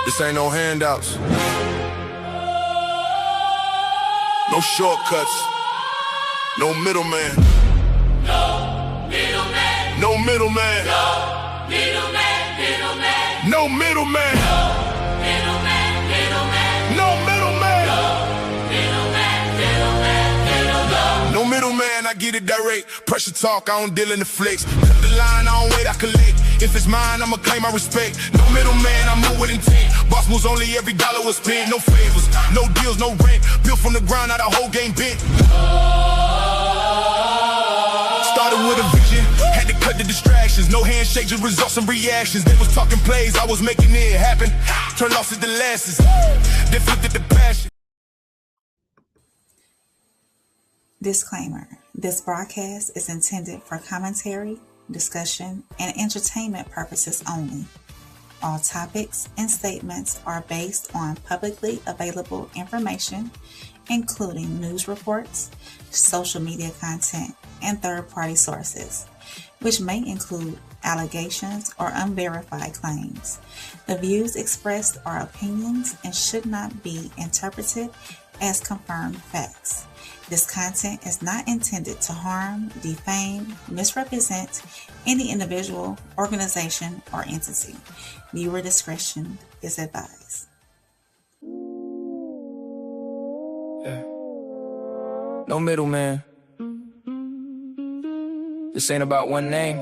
This ain't no handouts. No shortcuts. No middleman. No middleman. No middleman. No middleman. No middleman. No middleman. No middleman, I get it direct. Pressure talk, I don't deal in the flex. Cut the line, I don't wait, I collect. If it's mine, I'ma claim my respect. No middleman, I move with intent. Boss moves only, every dollar was spent. No favors, no deals, no rent. Built from the ground, now the whole game bent. Started with a vision, had to cut the distractions. No handshake, just results and reactions. They was talking plays, I was making it happen. Turn losses to losses, then flipped it to passion. Disclaimer: this broadcast is intended for commentary, discussion, and entertainment purposes only. All topics and statements are based on publicly available information, including news reports, social media content, and third-party sources, which may include allegations or unverified claims. The views expressed are opinions and should not be interpreted as confirmed facts. This content is not intended to harm, defame, misrepresent any individual, organization, or entity. Viewer discretion is advised. Yeah. No middleman. This ain't about one name.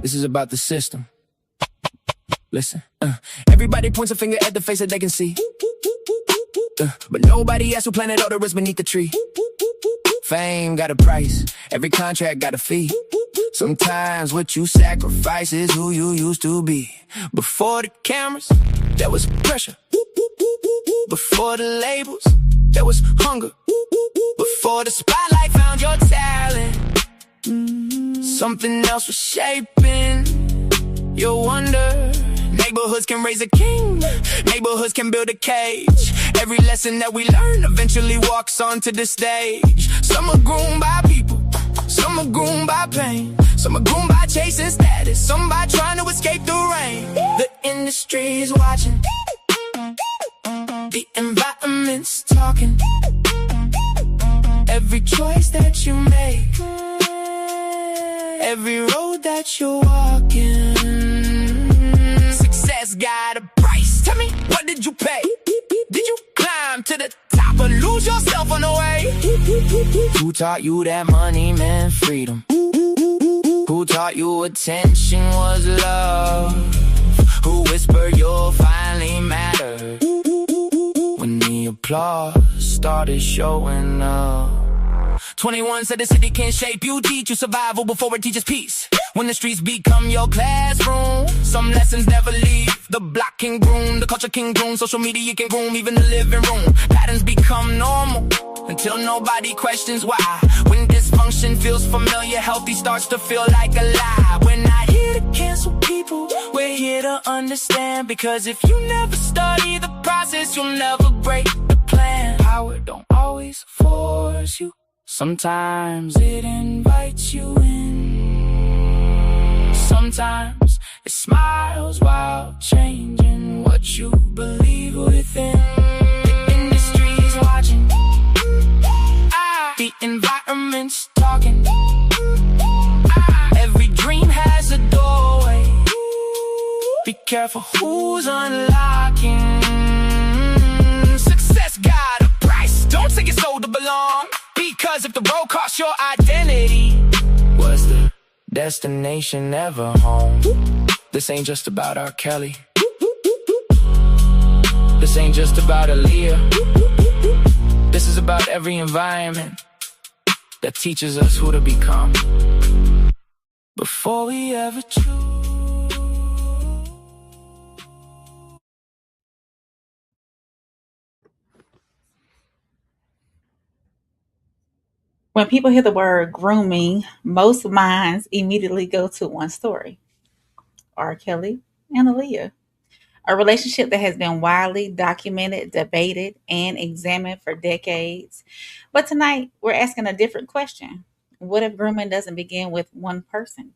This is about the system. Listen, everybody points a finger at the face that they can see. But nobody asks who planted all the roots beneath the tree. Fame got a price, every contract got a fee. Sometimes what you sacrifice is who you used to be. Before the cameras, there was pressure. Before the labels, there was hunger. Before the spotlight found your talent, something else was shaping your wonder. Neighborhoods can raise a king, neighborhoods can build a cage. Every lesson that we learn eventually walks onto the stage. Some are groomed by people, some are groomed by pain. Some are groomed by chasing status, some by trying to escape the rain. The industry's watching, the environment's talking. Every choice that you make, every road that you're walking. Success got a price. Tell me, what did you pay? Did you climb to the top or lose yourself on the way? Who taught you that money meant freedom? Who taught you attention was love? Who whispered you'll finally matter when the applause started showing up? 21 said the city can shape you, teach you survival before it teaches peace. When the streets become your classroom, some lessons never leave. The block can groom, the culture can groom, social media can groom, even the living room. Patterns become normal until nobody questions why. When dysfunction feels familiar, healthy starts to feel like a lie. We're not here to cancel people, we're here to understand. Because if you never study the process, you'll never break the plan. Power don't always force you, sometimes it invites you in. Sometimes it smiles while changing what you believe within. The industry's watching, the environment's talking. Every dream has a doorway. Be careful who's unlocking. Success got a price. Don't take your soul to belong. Because if the road costs your identity, was the destination ever home? This ain't just about R. Kelly. This ain't just about Aaliyah. This is about every environment that teaches us who to become before we ever choose. When people hear the word grooming, most minds immediately go to one story: R. Kelly and Aaliyah. A relationship that has been widely documented, debated, and examined for decades. But tonight, we're asking a different question. What if grooming doesn't begin with one person?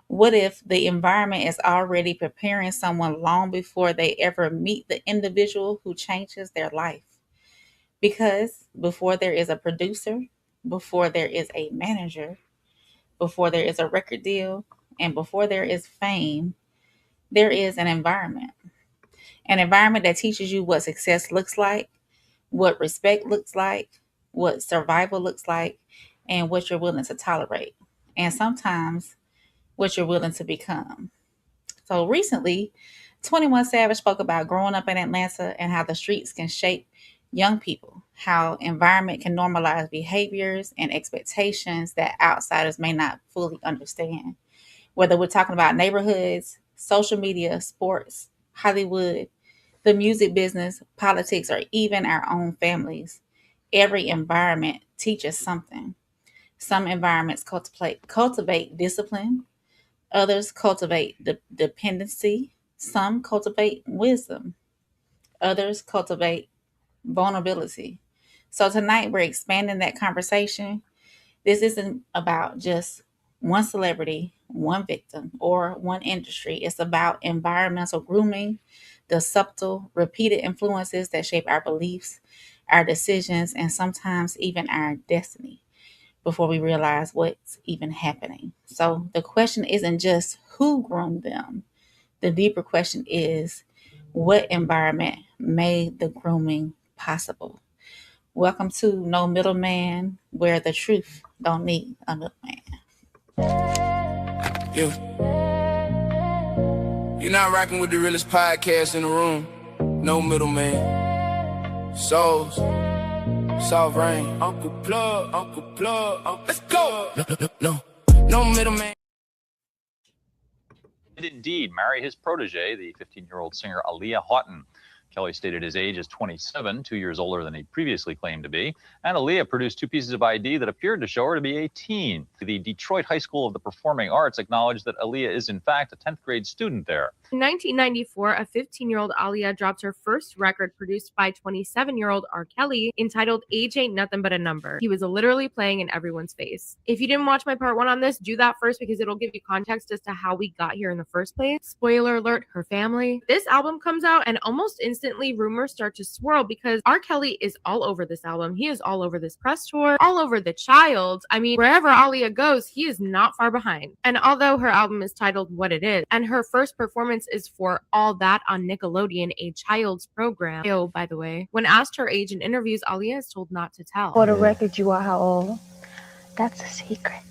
What if the environment is already preparing someone long before they ever meet the individual who changes their life? Because before there is a producer, before there is a manager, before there is a record deal, and before there is fame, there is an environment. An environment that teaches you what success looks like, what respect looks like, what survival looks like, and what you're willing to tolerate. And sometimes what you're willing to become. So recently, 21 Savage spoke about growing up in Atlanta and how the streets can shape young people, how environment can normalize behaviors and expectations that outsiders may not fully understand. Whether we're talking about neighborhoods, social media, sports, Hollywood, the music business, politics, or even our own families, every environment teaches something. Some environments cultivate discipline, others cultivate dependency, some cultivate wisdom, others cultivate vulnerability. So tonight we're expanding that conversation. This isn't about just one celebrity, one victim, or one industry. It's about environmental grooming, the subtle, repeated influences that shape our beliefs, our decisions, and sometimes even our destiny before we realize what's even happening. So the question isn't just who groomed them. The deeper question is what environment made the grooming possible? Welcome to No Middleman, where the truth don't need a middleman. Yeah. You're not rocking with the realest podcast in the room. No middleman. Souls. Soft rain. Uncle Plug. Let's go. No middleman. Did indeed marry his protege, the 15-year-old singer Aaliyah Houghton. Kelly stated his age as 27, 2 years older than he previously claimed to be. And Aaliyah produced two pieces of ID that appeared to show her to be a teen. The Detroit High School of the Performing Arts acknowledged that Aaliyah is, in fact, a 10th grade student there. In 1994, a 15-year-old Aaliyah dropped her first record produced by 27-year-old R. Kelly entitled Age Ain't Nothing But a Number. He was literally playing in everyone's face. If you didn't watch my part one on this, do that first because it'll give you context as to how we got here in the first place. Spoiler alert, her family. This album comes out and almost instantly rumors start to swirl because R. Kelly is all over this album. He is all over this press tour, all over The Child. I mean, wherever Aaliyah goes, he is not far behind. And although her album is titled What It Is, and her first performance is for All That on Nickelodeon, a child's program. Oh, by the way, when asked her age in interviews, Aaliyah is told not to tell. For the record, you are how old? That's a secret.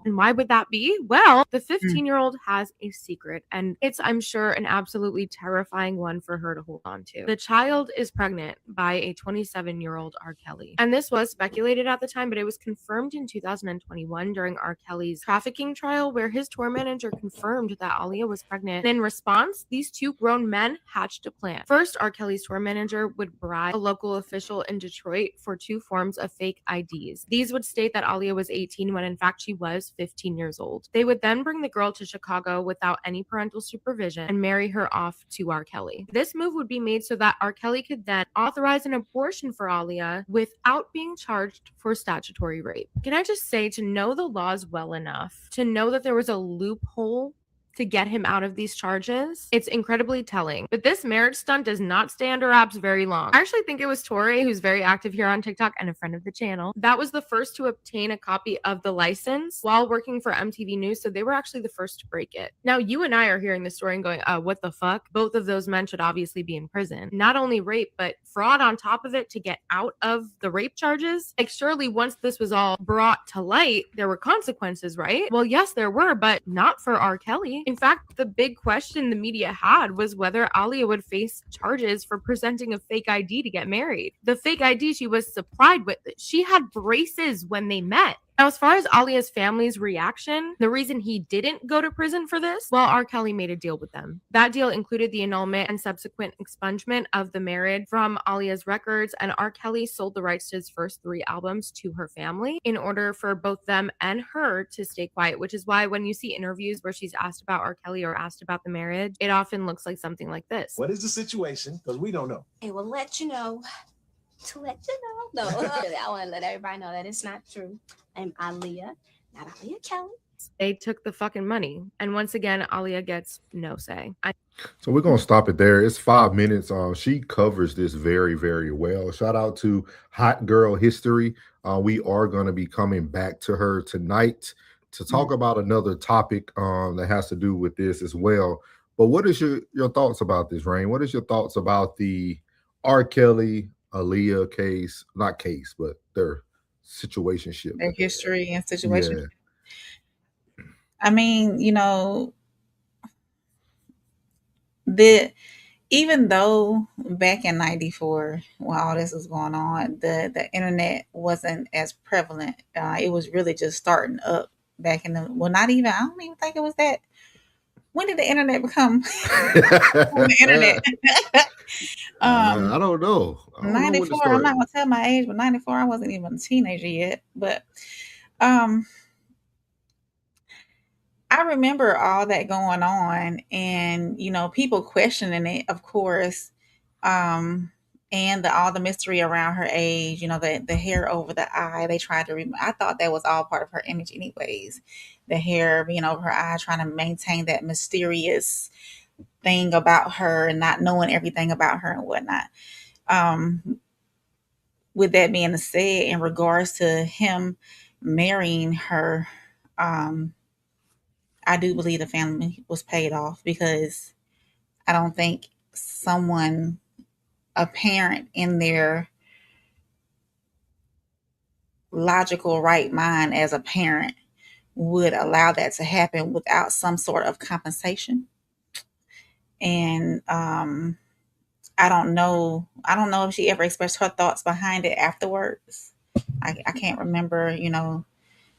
And why would that be? Well, the 15-year-old has a secret, and it's, I'm sure, an absolutely terrifying one for her to hold on to. The child is pregnant by a 27-year-old R. Kelly. And this was speculated at the time, but it was confirmed in 2021 during R. Kelly's trafficking trial, where his tour manager confirmed that Aaliyah was pregnant. And in response, these two grown men hatched a plan. First, R. Kelly's tour manager would bribe a local official in Detroit for two forms of fake IDs. These would state that Aaliyah was 18 when in fact she was 15 years old. They would then bring the girl to Chicago without any parental supervision and marry her off to R. Kelly. This move would be made so that R. Kelly could then authorize an abortion for Aaliyah without being charged for statutory rape. Can I just say, to know the laws well enough, to know that there was a loophole to get him out of these charges, it's incredibly telling. But this marriage stunt does not stay under wraps very long. I actually think it was Tori, who's very active here on TikTok and a friend of the channel, that was the first to obtain a copy of the license while working for MTV News, so they were actually the first to break it. Now, you and I are hearing this story and going, what the fuck? Both of those men should obviously be in prison. Not only rape, but fraud on top of it to get out of the rape charges. Like, surely once this was all brought to light, there were consequences, right? Well, yes, there were, but not for R. Kelly. In fact, the big question the media had was whether Aaliyah would face charges for presenting a fake ID to get married. The fake ID she was supplied with, she had braces when they met. Now, as far as Aaliyah's family's reaction, the reason he didn't go to prison for this, well, R. Kelly made a deal with them. That deal included the annulment and subsequent expungement of the marriage from Aaliyah's records, and R. Kelly sold the rights to his first 3 albums to her family in order for both them and her to stay quiet, which is why when you see interviews where she's asked about R. Kelly or asked about the marriage, it often looks like something like this. What is the situation? Because we don't know. It will let you know. To let you know. No, I want to let everybody know that it's not true. I'm Aaliyah, not Aaliyah Kelly. They took the fucking money. And once again, Aaliyah gets no say. So we're gonna stop it there. It's 5 minutes. She covers this very, very well. Shout out to Hot Girl History. We are gonna be coming back to her tonight to talk about another topic that has to do with this as well. But what is your thoughts about this, Rain? What is your thoughts about the R. Kelly Aaliyah case? Not case, but their situationship. Their history and situation. Yeah. I mean, even though back in '94, when all this was going on, the internet wasn't as prevalent. It was really just starting up back in not even, I don't even think it was that. When did the internet become the internet? I don't know. 94. I'm not gonna tell my age, but 94, I wasn't even a teenager yet. But I remember all that going on, and people questioning it, of course, and all the mystery around her age. The hair over the eye. They tried to. I thought that was all part of her image, anyways. The hair being over her eye, trying to maintain that mysterious thing about her and not knowing everything about her and whatnot. With that being said, in regards to him marrying her, I do believe the family was paid off, because I don't think a parent in their logical right mind as a parent would allow that to happen without some sort of compensation. And I don't know if she ever expressed her thoughts behind it afterwards. I can't remember,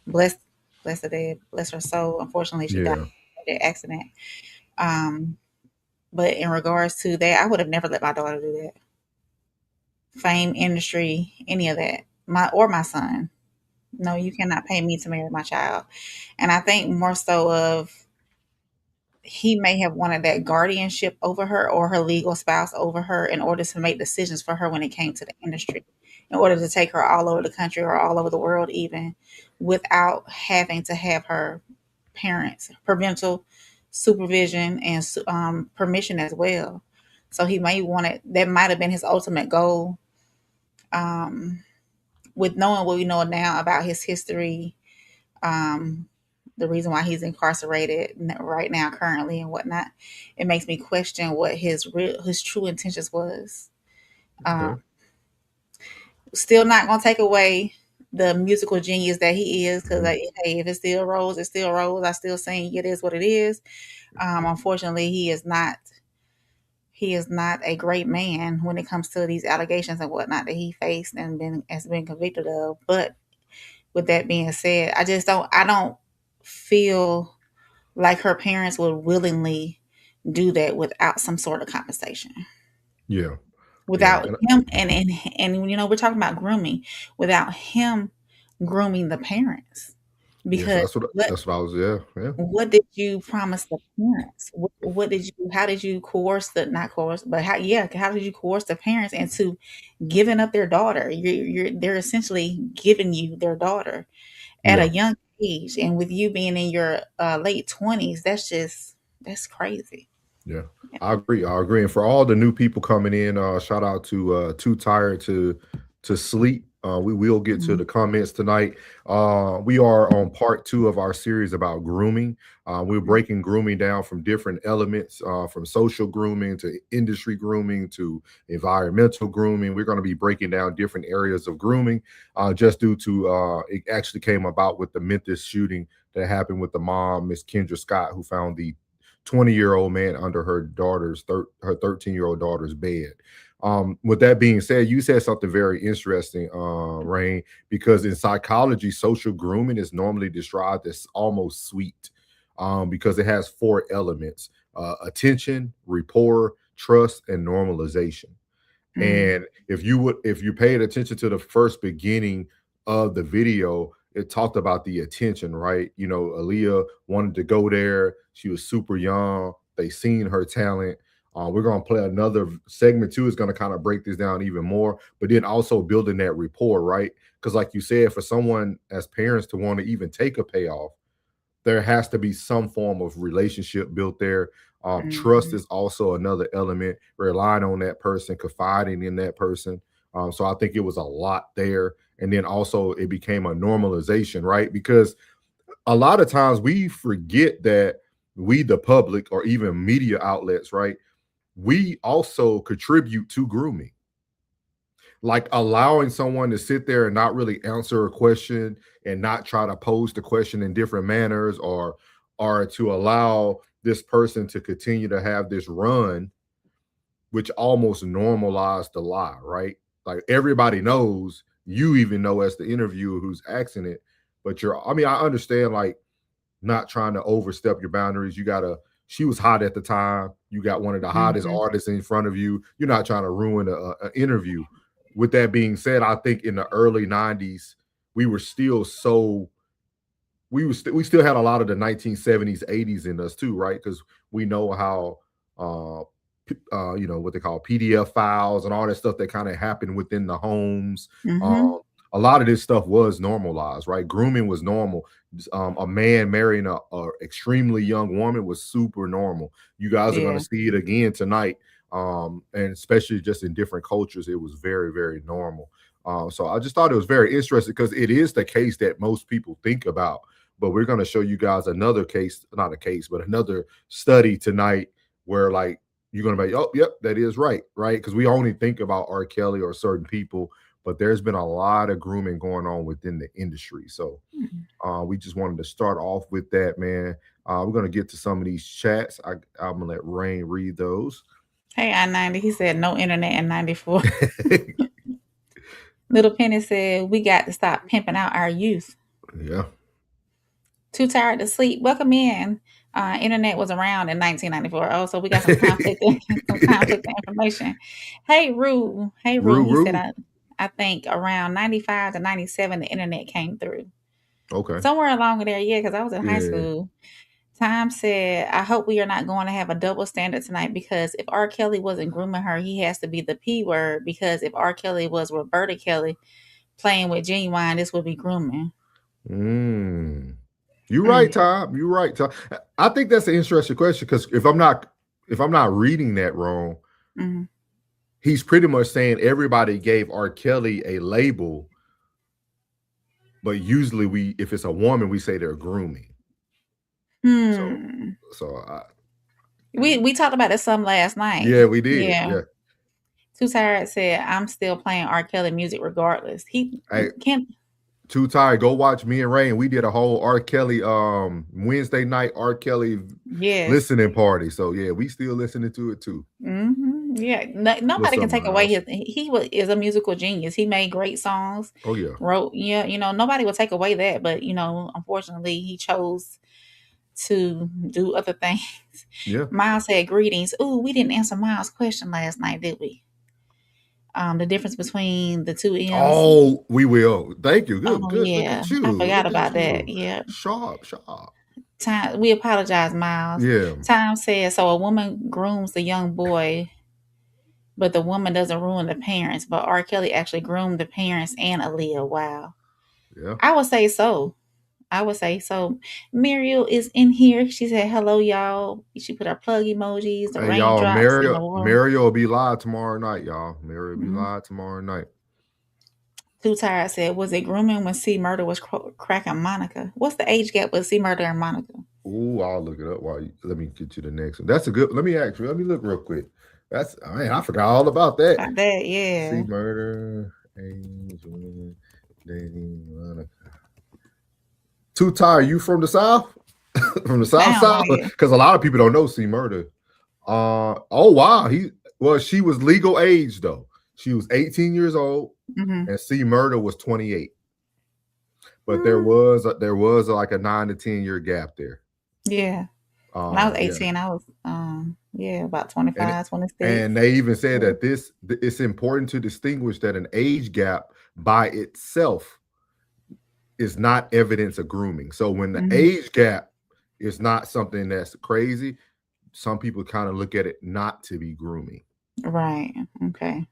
bless her dead, bless her soul. Unfortunately, she died in that accident. But in regards to that, I would have never let my daughter do that. Fame, industry, any of that. My son. No, you cannot pay me to marry my child. And I think more so of, he may have wanted that guardianship over her, or her legal spouse over her, in order to make decisions for her when it came to the industry, in order to take her all over the country or all over the world, even without having to have her parents' parental supervision and permission as well. So he may want it. That might have been his ultimate goal. With knowing what we know now about his history, the reason why he's incarcerated right now, currently, and whatnot, it makes me question what his true intentions was. Still not gonna take away the musical genius that he is, because hey, if it still rolls, it still rolls. I still sing. It is what it is. Unfortunately, he is not a great man when it comes to these allegations and whatnot that he faced and has been convicted of. But with that being said, I don't feel like her parents would willingly do that without some sort of compensation. Yeah. Without him, and we're talking about grooming, without him grooming the parents. Because that's what I was. Yeah. What did you promise the parents? How did you coerce not coerce, but how did you coerce the parents into giving up their daughter? They're essentially giving you their daughter at a young age, and with you being in your late 20s, that's crazy. Yeah, I agree. And for all the new people coming in, shout out to Too Tired to Sleep. We will get to the comments tonight. We are on part 2 of our series about grooming. We're breaking grooming down from different elements, from social grooming to industry grooming to environmental grooming. We're going to be breaking down different areas of grooming, just due to it actually came about with the Memphis shooting that happened with the mom, Miss Kendra Scott, who found the 20-year-old man under her 13-year-old daughter's bed. With that being said, you said something very interesting, Rain, because in psychology, social grooming is normally described as almost sweet, because it has 4 elements: attention, rapport, trust, and normalization. And if you paid attention to the first beginning of the video, it talked about the attention, right? Aaliyah wanted to go there. She was super young. They seen her talent. We're going to play another segment 2 is going to kind of break this down even more, but then also building that rapport, right? Because like you said, for someone as parents to want to even take a payoff, there has to be some form of relationship built there. Trust Mhm. is also another element, relying on that person, confiding in that person. So I think it was a lot there. And then also it became a normalization, right? Because a lot of times we forget that we, the public, or even media outlets, right? We also contribute to grooming. Like allowing someone to sit there and not really answer a question and not try to pose the question in different manners, or to allow this person to continue to have this run, which almost normalized the lie, right? Like everybody knows, you even know as the interviewer who's asking it, but I mean, I understand like not trying to overstep your boundaries. She was hot at the time. You got one of the hottest Mhm. artists in front of you. You're not trying to ruin an interview. With that being said, I think in the early 90s, we were still so we still had a lot of the 1970s, 80s in us too, right? Because we know how what they call PDF files and all that stuff that kind of happened within the homes. Mhm. A lot of this stuff was normalized, right? Grooming was normal. A man marrying a extremely young woman was super normal. You guys are going Yeah. to see it again tonight, and especially just in different cultures, it was very, very normal. So I just thought it was very interesting because it is the case that most people think about. But we're going to show you guys another case, not a case, but another study tonight where like you're going to be, oh, yep, that is right, right? Because we only think about R. Kelly or certain people, but there's been a lot of grooming going on within the industry. So we just wanted to start off with that, man. We're going to get to some of these chats. I'm going to let Rain read those. Hey, I-90, he said no internet in 94. Little Penny said, we got to stop pimping out our youth. Yeah. Too tired to sleep. Welcome in. Internet was around in 1994. Oh, so we got some conflict, some conflict information. Hey, Rue. Hey, Rue. He said, I think around 95 to 97, the internet came through. Okay. Somewhere along there, yeah, because I was in high Yeah. school. Time said, I hope we are not going to have a double standard tonight because if R. Kelly wasn't grooming her, he has to be the P word because if R. Kelly was Roberta Kelly playing with Genuine, this would be grooming. You're right, Tom. You're right, Tom. I think that's an interesting question because if I'm not reading that wrong, he's pretty much saying everybody gave R. Kelly a label, but usually if it's a woman, we say they're grooming. So we talked about this some last night. Yeah, we did. Yeah. Too Tired said, I'm still playing R. Kelly music regardless. He can't. Too Tired, go watch me and Rain. We did a whole R. Kelly Wednesday night R. Kelly listening party. So yeah, we still listening to it too. Yeah, nobody can take away he is a musical genius. He made great songs. Oh yeah. Wrote, nobody will take away that, but unfortunately he chose to do other things. Yeah. Miles said greetings. Ooh, we didn't answer Miles' question last night, did we? The difference between the two M's. Oh, we will. Thank you. Good. Yeah. Look at you. I forgot about that. Yeah. Sharp. Time. We apologize, Miles. Yeah. Time says, so a woman grooms the young boy, but the woman doesn't ruin the parents. But R. Kelly actually groomed the parents and Aaliyah. Wow. Yeah. I would say so. Muriel is in here. She said, hello, y'all. She put her plug emojis, the raindrops, and the water. Muriel will be live tomorrow night, y'all. Muriel will be live tomorrow night. Too Tired said, was it grooming when C Murder was cracking Monica? What's the age gap with C Murder and Monica? Ooh, I'll look it up let me get you the next one. That's a good, let me look real quick. I forgot all about that. About that, yeah. C Murder, age, women, dating, Monica. Too Tired, you from the South? From the South? Because a lot of people don't know C Murder. Oh wow. She was legal age though. She was 18 years old, and C Murder was 28. But there was like a 9 to 10 year gap there. Yeah. When I was 18, I was about 25, 26. And they even said that it's important to distinguish that an age gap by itself is not evidence of grooming. So when the age gap is not something that's crazy, some people kind of look at it not to be grooming. Right. Okay.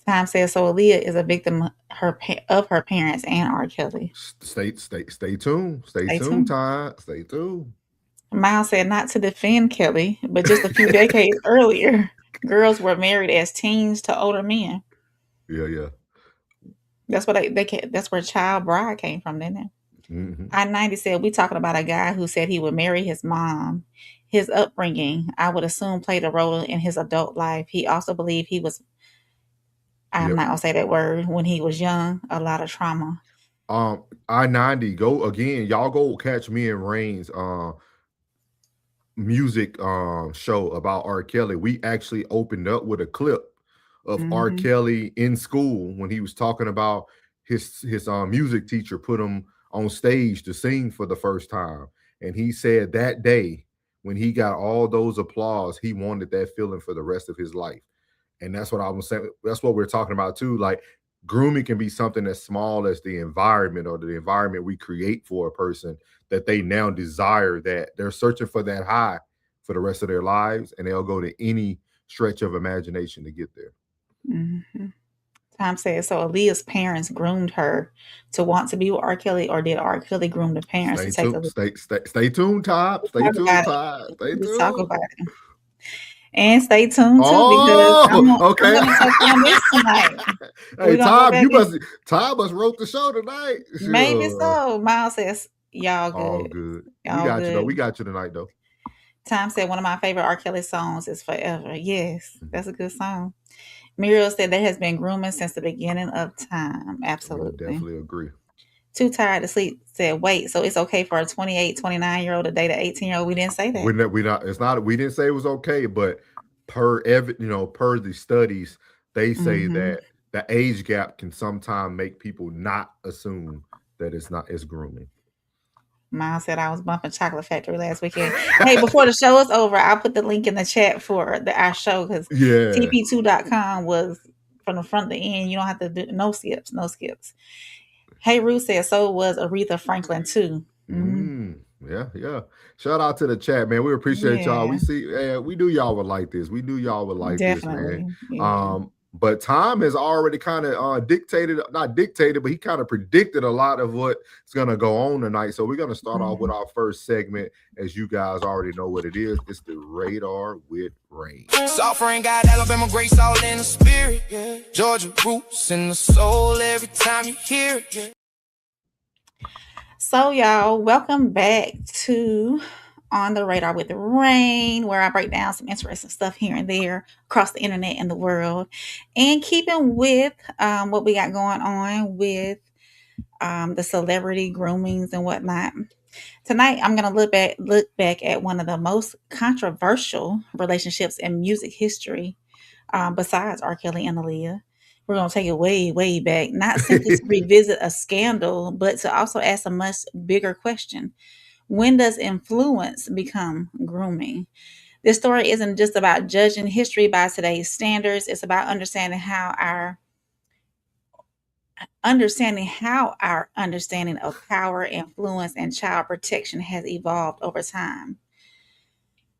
Time says so. Aaliyah is a victim of her parents and R. Kelly. Stay tuned. Stay Stay tuned, tuned. Ty. Stay tuned. Miles said not to defend Kelly, but just a few decades earlier, girls were married as teens to older men. Yeah. That's what that's where child bride came from, didn't it? Mm-hmm. I-90 said we talking about a guy who said he would marry his mom. His upbringing, I would assume, played a role in his adult life. He also believed he was, I'm not gonna say that word, when he was young, a lot of trauma. I-90, go again. Y'all go catch me and Rain's music show about R. Kelly. We actually opened up with a clip of R. Kelly in school when he was talking about his music teacher put him on stage to sing for the first time. And he said that day when he got all those applause, he wanted that feeling for the rest of his life. And that's what I was saying. That's what we're talking about too. Like, grooming can be something as small as the environment or the environment we create for a person that they now desire, that they're searching for that high for the rest of their lives, and they'll go to any stretch of imagination to get there. Mm-hmm. Tom says, so Aaliyah's parents groomed her to want to be with R. Kelly, or did R. Kelly groom the parents to take a look? Stay tuned, Todd. Stay tuned, Todd. Stay tuned. Talk about it. And stay tuned too, because I'm gonna touch on this tonight. Hey, Todd must wrote the show tonight. Sure. Maybe so. Miles says, y'all good. All good. Y'all we got good. you though. We got you tonight though. Tom said one of my favorite R. Kelly songs is Forever. Yes, that's a good song. Muriel said there has been grooming since the beginning of time. Absolutely. I definitely agree. Too tired to sleep said, wait, so it's okay for a 28, 29-year-old to date an 18-year-old? We didn't say that. We didn't say it was okay, but per the studies, they say that the age gap can sometimes make people not assume that it's grooming. Miles said I was bumping Chocolate Factory last weekend. Hey, before the show is over, I'll put the link in the chat for our show, because TP2.com was from the front to the end. You don't have to do no skips. Hey, Ruth said so was Aretha Franklin too. Yeah. Shout out to the chat, man. We appreciate y'all. We knew y'all would like this. We knew y'all would like this, man. Yeah. But Tom has already kind of not dictated, but he kind of predicted a lot of what's going to go on tonight. So we're going to start off with our first segment. As you guys already know what it is. It's the Radar with Rain. Suffering got Alabama grace all in the spirit. Yeah. Georgia roots in the soul every time you hear it. Yeah. So y'all, welcome back to On the Radar with Rain, where I break down some interesting stuff here and there across the internet and the world. And keeping with what we got going on with the celebrity groomings and whatnot. Tonight, I'm going to look back at one of the most controversial relationships in music history, besides R. Kelly and Aaliyah. We're going to take it way, way back, not simply to revisit a scandal, but to also ask a much bigger question. When does influence become grooming? This story isn't just about judging history by today's standards. It's about understanding how our understanding of power, influence, and child protection has evolved over time.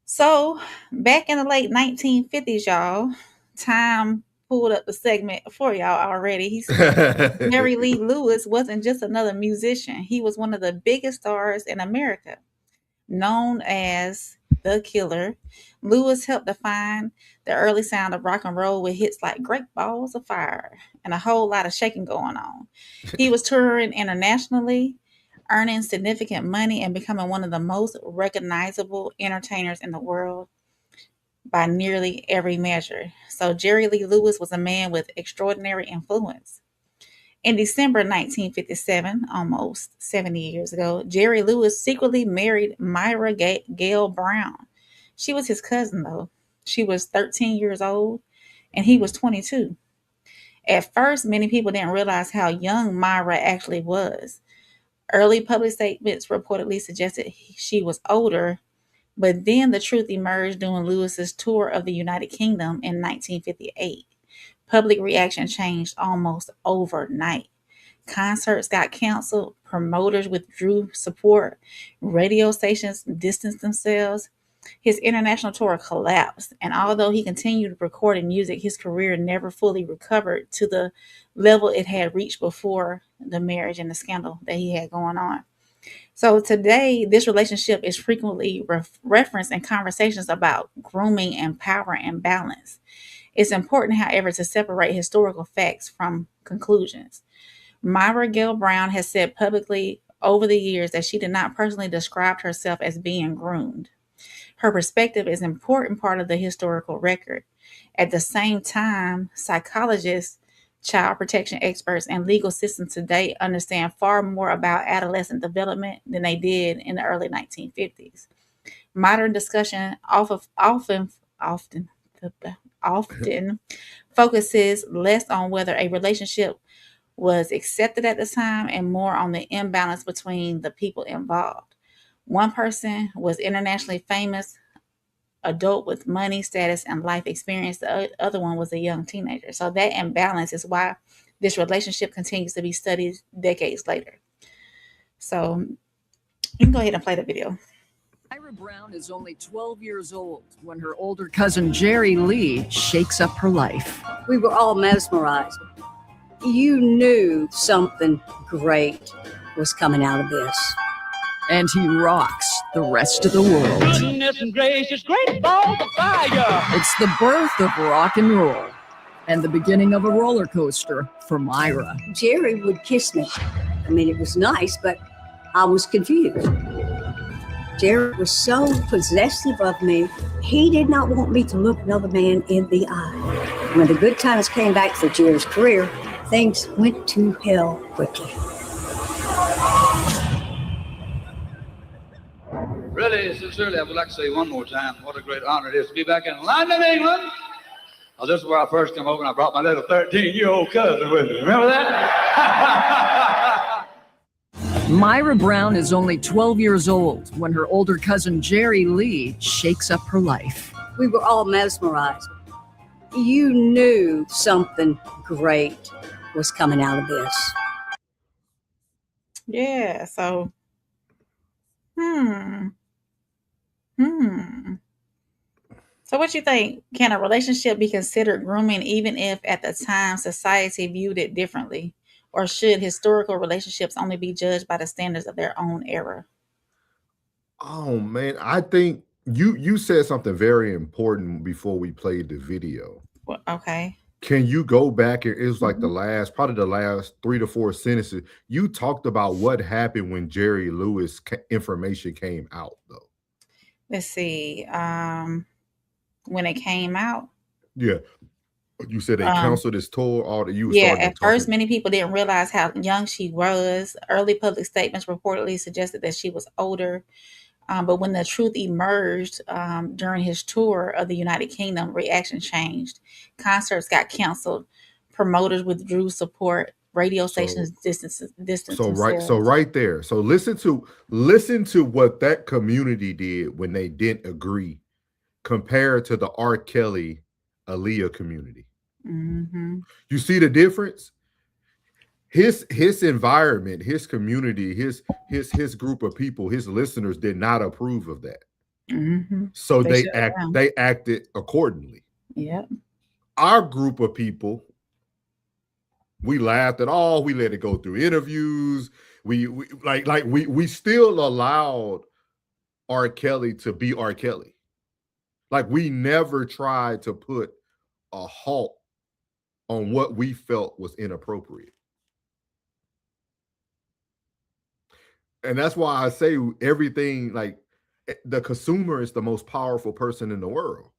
So, back in the late 1950s, y'all, Time pulled up the segment for y'all already. He said Jerry Lee Lewis wasn't just another musician. He was one of the biggest stars in America. Known as The Killer, Lewis helped define the early sound of rock and roll with hits like Great Balls of Fire and a whole lot of shaking going on. He was touring internationally, earning significant money and becoming one of the most recognizable entertainers in the world by nearly every measure. So Jerry Lee Lewis was a man with extraordinary influence. In December 1957, almost 70 years ago, Jerry Lewis secretly married Myra Gale Brown. She was his cousin, though. She was 13 years old, and he was 22. At first, many people didn't realize how young Myra actually was. Early public statements reportedly suggested she was older, but then the truth emerged during Lewis's tour of the United Kingdom in 1958. Public reaction changed almost overnight. Concerts got canceled, promoters withdrew support, radio stations distanced themselves, His international tour collapsed, and although he continued recording music, his career never fully recovered to the level it had reached before the marriage and the scandal that he had going on. So today, this relationship is frequently referenced in conversations about grooming and power and balance. It's important, however, to separate historical facts from conclusions. Myra Gail Brown has said publicly over the years that she did not personally describe herself as being groomed. Her perspective is an important part of the historical record. At the same time, psychologists, child protection experts, and legal systems today understand far more about adolescent development than they did in the early 1950s. Modern discussion often focuses less on whether a relationship was accepted at the time and more on the imbalance between the people involved. One person was internationally famous adult with money, status, and life experience. The other one was a young teenager. So that imbalance is why this relationship continues to be studied decades later. So you can go ahead and play the video. Myra Brown is only 12 years old when her older cousin Jerry Lee shakes up her life. We were all mesmerized. You knew something great was coming out of this. And he rocks the rest of the world. Goodness gracious, great balls of fire. It's the birth of rock and roll and the beginning of a roller coaster for Myra. Jerry would kiss me. I mean, it was nice, but I was confused. Jerry was so possessive of me, he did not want me to look another man in the eye. When the good times came back for Jerry's career, things went to hell quickly. Really, sincerely, I would like to say one more time what a great honor it is to be back in London, England. Oh, this is where I first came over and I brought my little 13-year-old cousin with me. Remember that? Myra Brown is only 12 years old when her older cousin Jerry Lee shakes up her life. We were all mesmerized. You knew something great was coming out of this. Yeah, so So what you think? Can a relationship be considered grooming even if at the time society viewed it differently? Or should historical relationships only be judged by the standards of their own era? Oh man, I think you said something very important before we played the video. Well, okay. Can you go back and it was like probably the last 3 to 4 sentences. You talked about what happened when Jerry Lewis information came out though. Let's see. When it came out. Yeah. You said they canceled his tour. At first, many people didn't realize how young she was. Early public statements reportedly suggested that she was older. But when the truth emerged during his tour of the United Kingdom, reaction changed. Concerts got canceled. Promoters withdrew support. Radio stations distanced themselves. So right there. So listen to what that community did when they didn't agree compared to the R. Kelly Aaliyah community. You see the difference? His environment, his community, his group of people, his listeners did not approve of that. So they acted accordingly. Yeah. Our group of people, we laughed at all. We let it go through interviews. We still allowed R. Kelly to be R. Kelly. Like we never tried to put a halt on what we felt was inappropriate. And that's why I say everything, like the consumer is the most powerful person in the world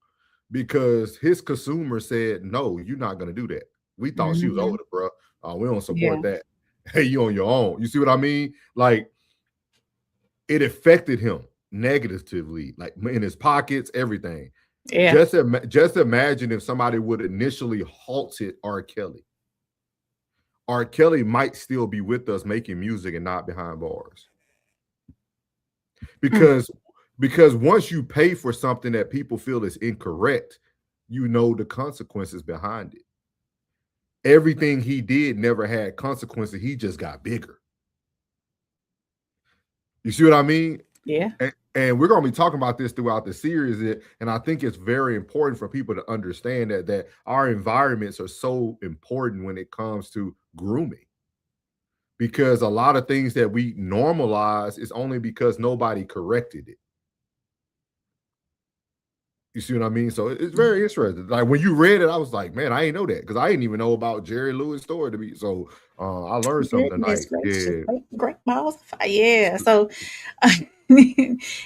because his consumer said, no, you're not going to do that. We thought she was older, bro. We don't support that. Hey, you on your own. You see what I mean? Like it affected him negatively, like in his pockets, everything. Yeah. Just imagine if somebody would initially halted R. Kelly. R. Kelly might still be with us making music and not behind bars. Because once you pay for something that people feel is incorrect, you know the consequences behind it. Everything he did never had consequences. He just got bigger. You see what I mean? Yeah. And we're going to be talking about this throughout the series. And I think it's very important for people to understand that our environments are so important when it comes to grooming. Because a lot of things that we normalize is only because nobody corrected it. You see what I mean? So it's very interesting. Like when you read it, I was like, man, I didn't know that because I didn't even know about Jerry Lewis' story to be. So I learned something tonight. Yeah. Great balls. Yeah. So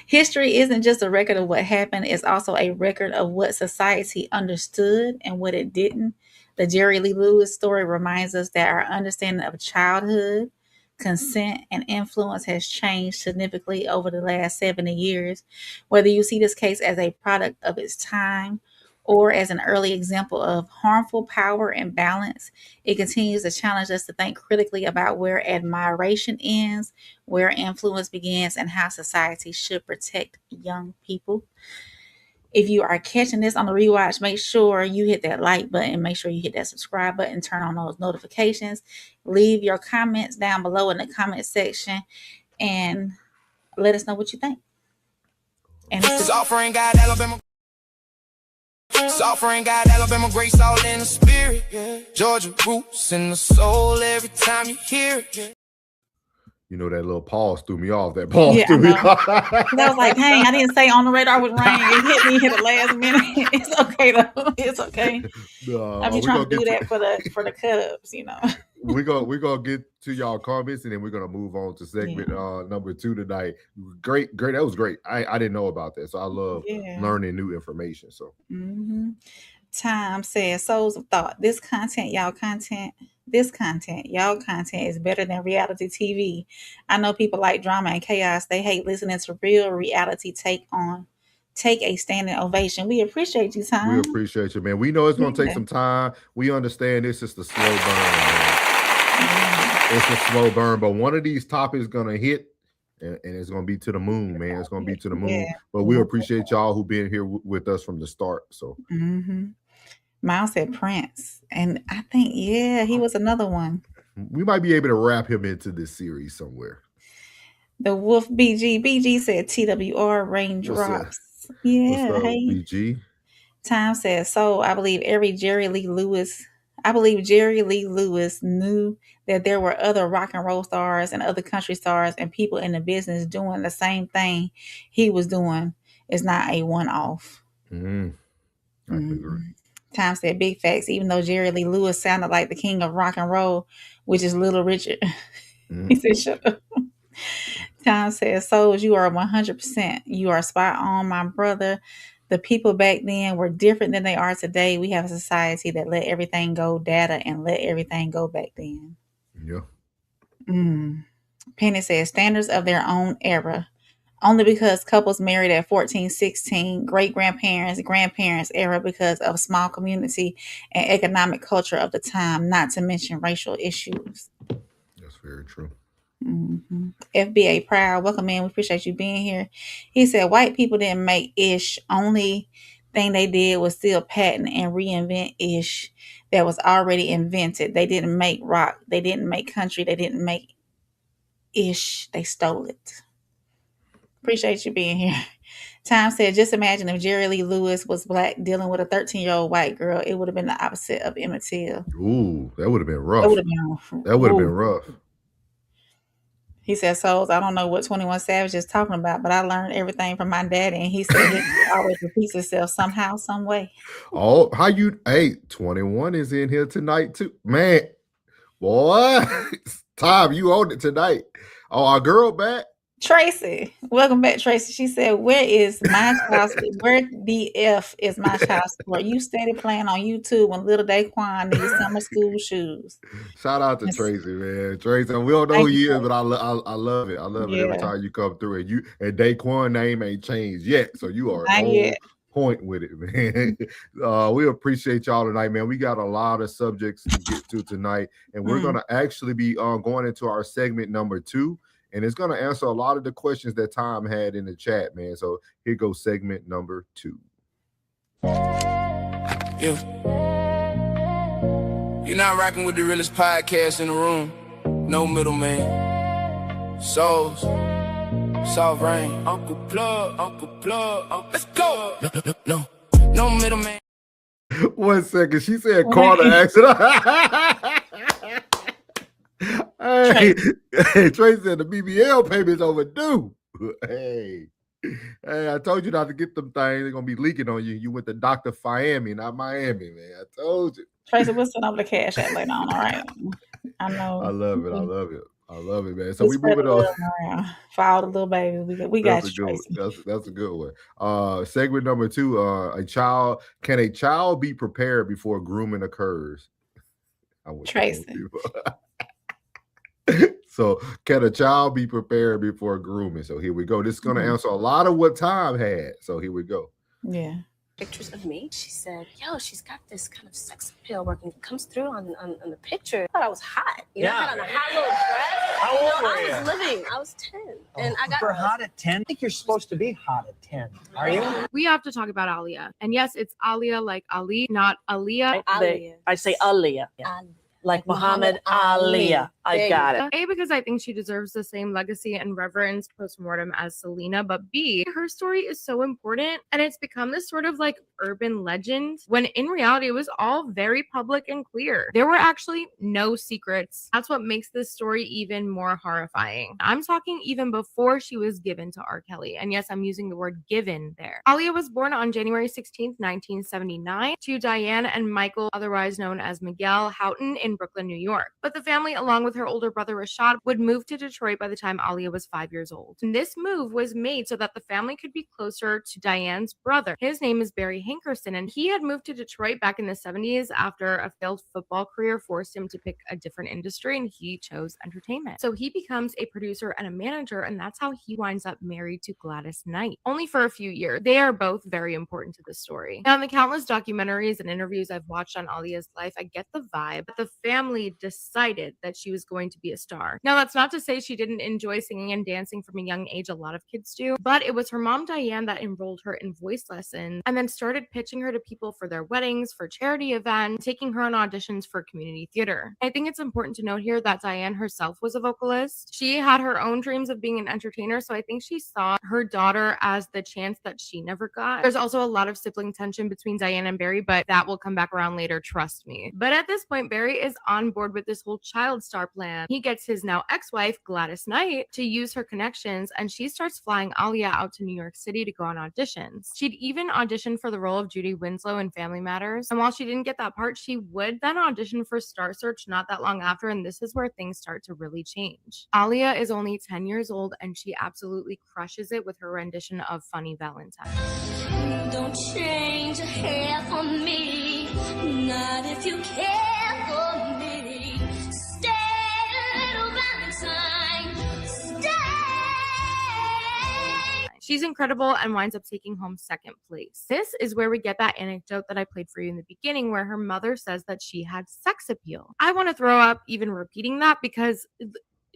history isn't just a record of what happened, it's also a record of what society understood and what it didn't. The Jerry Lee Lewis story reminds us that our understanding of childhood, consent, and influence has changed significantly over the last 70 years. Whether you see this case as a product of its time or as an early example of harmful power imbalance, it continues to challenge us to think critically about where admiration ends, where influence begins, and how society should protect young people. If you are catching this on the rewatch, make sure you hit that like button, make sure you hit that subscribe button, turn on those notifications, leave your comments down below in the comment section, and let us know what you think. And This offering got Alabama. This offering got Alabama grace all in the spirit. Georgia roots in the soul every time you hear it. You know, that little pause threw me off. That pause yeah, threw me off. I was like, dang, I didn't say on the radar with rain. It hit me at the last minute. It's okay though. It's okay. I'm just trying to do that for the cut-ups, you know. We're gonna get to y'all comments and then we're gonna move on to segment number 2 tonight. Great. That was great. I didn't know about that. So I love learning new information. So Time says Souls of Thought. This content, y'all content is better than reality TV. I know people like drama and chaos. They hate listening to real reality take a standing ovation. We appreciate you, Time. We appreciate you, man. We know it's going to take some time. We understand this is the slow burn, man. It's a slow burn, but one of these topics is going to hit, and it's going to be to the moon, man. It's going to be to the moon. But we appreciate y'all who been here with us from the start. So. Miles said Prince, and I think he was another one. We might be able to wrap him into this series somewhere. The Wolf BG said TWR raindrops. What's up, BG? Time says so. I believe Jerry Lee Lewis knew that there were other rock and roll stars and other country stars and people in the business doing the same thing he was doing. It's not a one-off. I agree. Time said big facts. Even though Jerry Lee Lewis sounded like the king of rock and roll, which is Little Richard. He said, shut up. Time says, Souls, you are 100%. You are spot on, my brother. The people back then were different than they are today. We have a society that let everything go data and let everything go back then. Yeah. Penny says, standards of their own era. Only because couples married at 14, 16, great-grandparents, grandparents era because of small community and economic culture of the time, not to mention racial issues. That's very true. FBA Proud, welcome in. We appreciate you being here. He said, white people didn't make ish. Only thing they did was still patent and reinvent ish that was already invented. They didn't make rock. They didn't make country. They didn't make ish. They stole it. Appreciate you being here. Time said, just imagine if Jerry Lee Lewis was black dealing with a 13-year-old white girl. It would have been the opposite of Emmett Till. Ooh, that would have been rough. That would have been rough. He said, Souls, I don't know what 21 Savage is talking about, but I learned everything from my daddy. And he said it always repeats itself somehow, some way. Oh, 21 is in here tonight too. Man, boy. Tom, you owned it tonight. Oh, our girl back. Tracy, welcome back, Tracy. She said, where the F is my child support? You steady playing on YouTube when little Daquan needs summer school shoes. Shout out to Tracy, man. Tracy, we don't know who he is, but I love it. I love it every time you come through. And Daquan name ain't changed yet, so you are on point with it, man. We appreciate y'all tonight, man. We got a lot of subjects to get to tonight, and we're going to actually be going into our segment number 2. And it's going to answer a lot of the questions that Tom had in the chat, man. So here goes segment number 2. You're not rocking with the realest podcast in the room. No middleman. Souls. South Rain, Uncle Plug, let's go. No middleman. 1 second. She said Carter accident. Hey, Trey said the BBL payment's overdue. Hey, I told you not to get them things. They're gonna be leaking on you. You went to Dr. Miami, not Miami, man. I told you. Tracy, we'll send over the cash app later on. All right. I know. I love it, man. So we moving on. For all the little babies, we got you, Tracy. That's a good one. Segment number 2. Can a child be prepared before grooming occurs? Tracy. So can a child be prepared before grooming? So here we go. This is going to answer a lot of what Tom had. So here we go. Yeah. Pictures of me. She said, yo, she's got this kind of sex appeal working. It comes through on the picture. I thought I was hot. You know, I had on a hot little dress. How old were you? I was living. I was 10. And I got for hot at 10? I think you're supposed to be hot at 10. Are you? We have to talk about Aaliyah. And yes, it's Aaliyah like Ali, not Aaliyah. I say Aaliyah. Yeah. Like Muhammad Aaliyah. I got it. A, because I think she deserves the same legacy and reverence postmortem as Selena, but B, her story is so important and it's become this sort of like urban legend when in reality it was all very public and clear. There were actually no secrets. That's what makes this story even more horrifying. I'm talking even before she was given to R. Kelly. And yes, I'm using the word given there. Aaliyah was born on January 16th, 1979 to Diane and Michael, otherwise known as Miguel Houghton in Brooklyn, New York. But the family, along with her older brother Rashad, would move to Detroit by the time Aaliyah was 5 years old. And this move was made so that the family could be closer to Diane's brother. His name is Barry Hankerson, and he had moved to Detroit back in the 70s after a failed football career forced him to pick a different industry, and he chose entertainment. So he becomes a producer and a manager, and that's how he winds up married to Gladys Knight. Only for a few years. They are both very important to the story. Now, in the countless documentaries and interviews I've watched on Aaliyah's life, I get the vibe that the family decided that she was going to be a star. Now, that's not to say she didn't enjoy singing and dancing from a young age. A lot of kids do, but it was her mom, Diane, that enrolled her in voice lessons and then started pitching her to people for their weddings, for charity events, taking her on auditions for community theater. I think it's important to note here that Diane herself was a vocalist. She had her own dreams of being an entertainer, so I think she saw her daughter as the chance that she never got. There's also a lot of sibling tension between Diane and Barry, but that will come back around later, trust me. But at this point, Barry is on board with this whole child star plan. He gets his now ex-wife, Gladys Knight, to use her connections, and she starts flying Aaliyah out to New York City to go on auditions. She'd even auditioned for the role of Judy Winslow in Family Matters, and while she didn't get that part, she would then audition for Star Search not that long after, and this is where things start to really change. Aaliyah is only 10 years old, and she absolutely crushes it with her rendition of Funny Valentine. Don't change a hair for me, not if you care for me. Stay, little Valentine, stay. She's incredible and winds up taking home second place. This is where we get that anecdote that I played for you in the beginning where her mother says that she had sex appeal. I want to throw up even repeating that because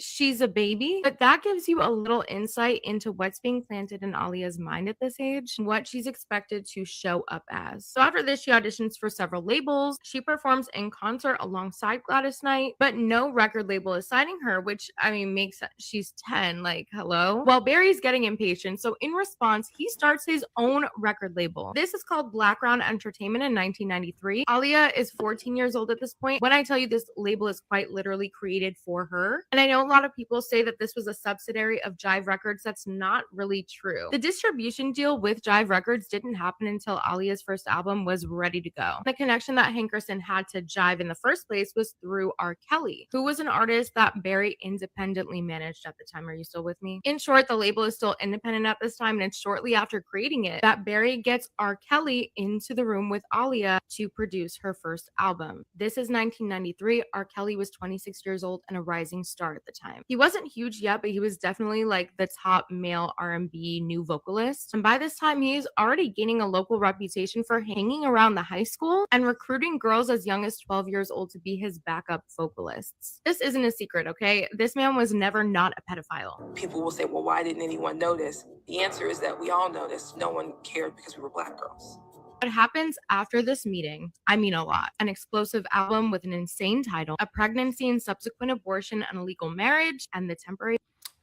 she's a baby, but that gives you a little insight into what's being planted in Aaliyah's mind at this age, what she's expected to show up as. So after this, she auditions for several labels. She performs in concert alongside Gladys Knight, but no record label is signing her, which I mean makes sense. She's 10, like hello. Well, Barry's getting impatient, so in response, he starts his own record label. This is called Blackground Entertainment in 1993. Aaliyah is 14 years old at this point. When I tell you this label is quite literally created for her, and I know a lot of people say that this was a subsidiary of Jive Records. That's not really true. The distribution deal with Jive Records didn't happen until Aaliyah's first album was ready to go. The connection that Hankerson had to Jive in the first place was through R. Kelly, who was an artist that Barry independently managed at the time. Are you still with me? In short, the label is still independent at this time, and it's shortly after creating it that Barry gets R. Kelly into the room with Aaliyah to produce her first album. This is 1993. R. Kelly was 26 years old and a rising star at the time. He wasn't huge yet, but he was definitely like the top male R&B new vocalist. And by this time, he's already gaining a local reputation for hanging around the high school and recruiting girls as young as 12 years old to be his backup vocalists. This isn't a secret, okay? This man was never not a pedophile. People will say, well, why didn't anyone notice? The answer is that we all noticed. No one cared because we were Black girls. What happens after this meeting? I mean a lot. An explosive album with an insane title, a pregnancy and subsequent abortion, an illegal marriage, and the temporary...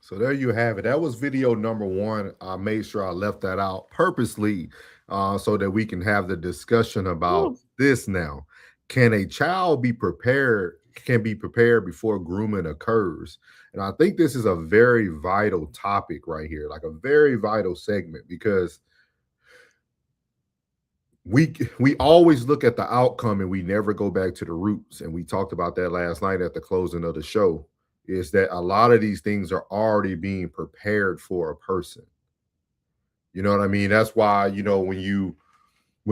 So there you have it. That was video number 1. I made sure I left that out purposely so that we can have the discussion about this now. Can a child be prepared before grooming occurs? And I think this is a very vital topic right here, like a very vital segment, because we always look at the outcome and we never go back to the roots. And we talked about that last night at the closing of the show, is that a lot of these things are already being prepared for a person. You know what I mean? That's why, you know, when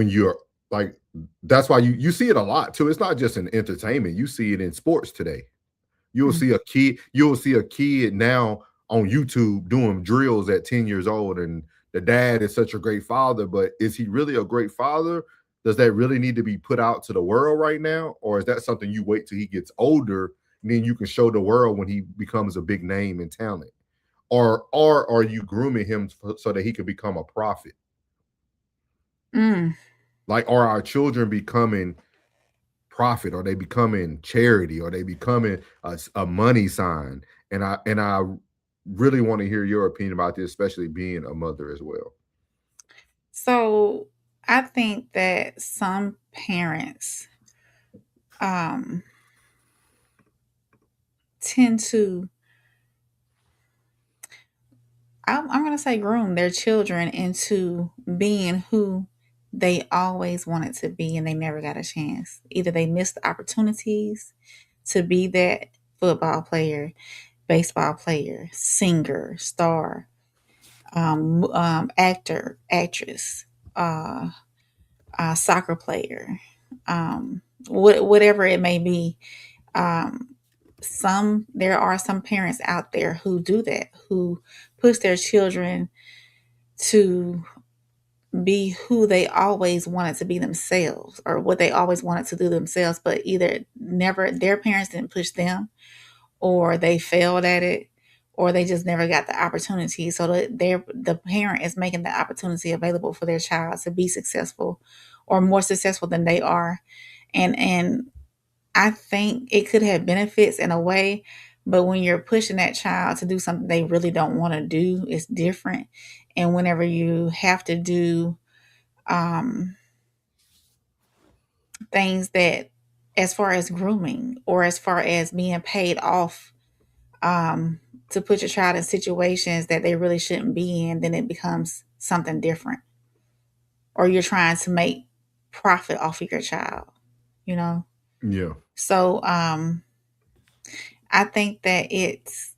you're like, that's why you see it a lot too. It's not just in entertainment. You see it in sports today. You'll see a kid now on YouTube doing drills at 10 years old, and the dad is such a great father, but is he really a great father? Does that really need to be put out to the world right now? Or is that something you wait till he gets older and then you can show the world when he becomes a big name and talent? Or are you grooming him so that he can become a prophet? Like, are our children becoming profit? Are they becoming charity? Are they becoming a money sign? And I really want to hear your opinion about this, especially being a mother as well. So I think that some parents tend to, I'm going to say, groom their children into being who they always wanted to be, and they never got a chance. Either they missed the opportunities to be that football player, baseball player, singer, star, actor, actress, soccer player, whatever it may be. There are some parents out there who do that, who push their children to be who they always wanted to be themselves, or what they always wanted to do themselves, but either their parents didn't push them, or they failed at it, or they just never got the opportunity. So the parent is making the opportunity available for their child to be successful, or more successful than they are. And I think it could have benefits in a way, but when you're pushing that child to do something they really don't want to do, it's different. And whenever you have to do things that, as far as grooming, or as far as being paid off to put your child in situations that they really shouldn't be in, then it becomes something different. Or you're trying to make profit off of your child, you know? Yeah. So I think that it's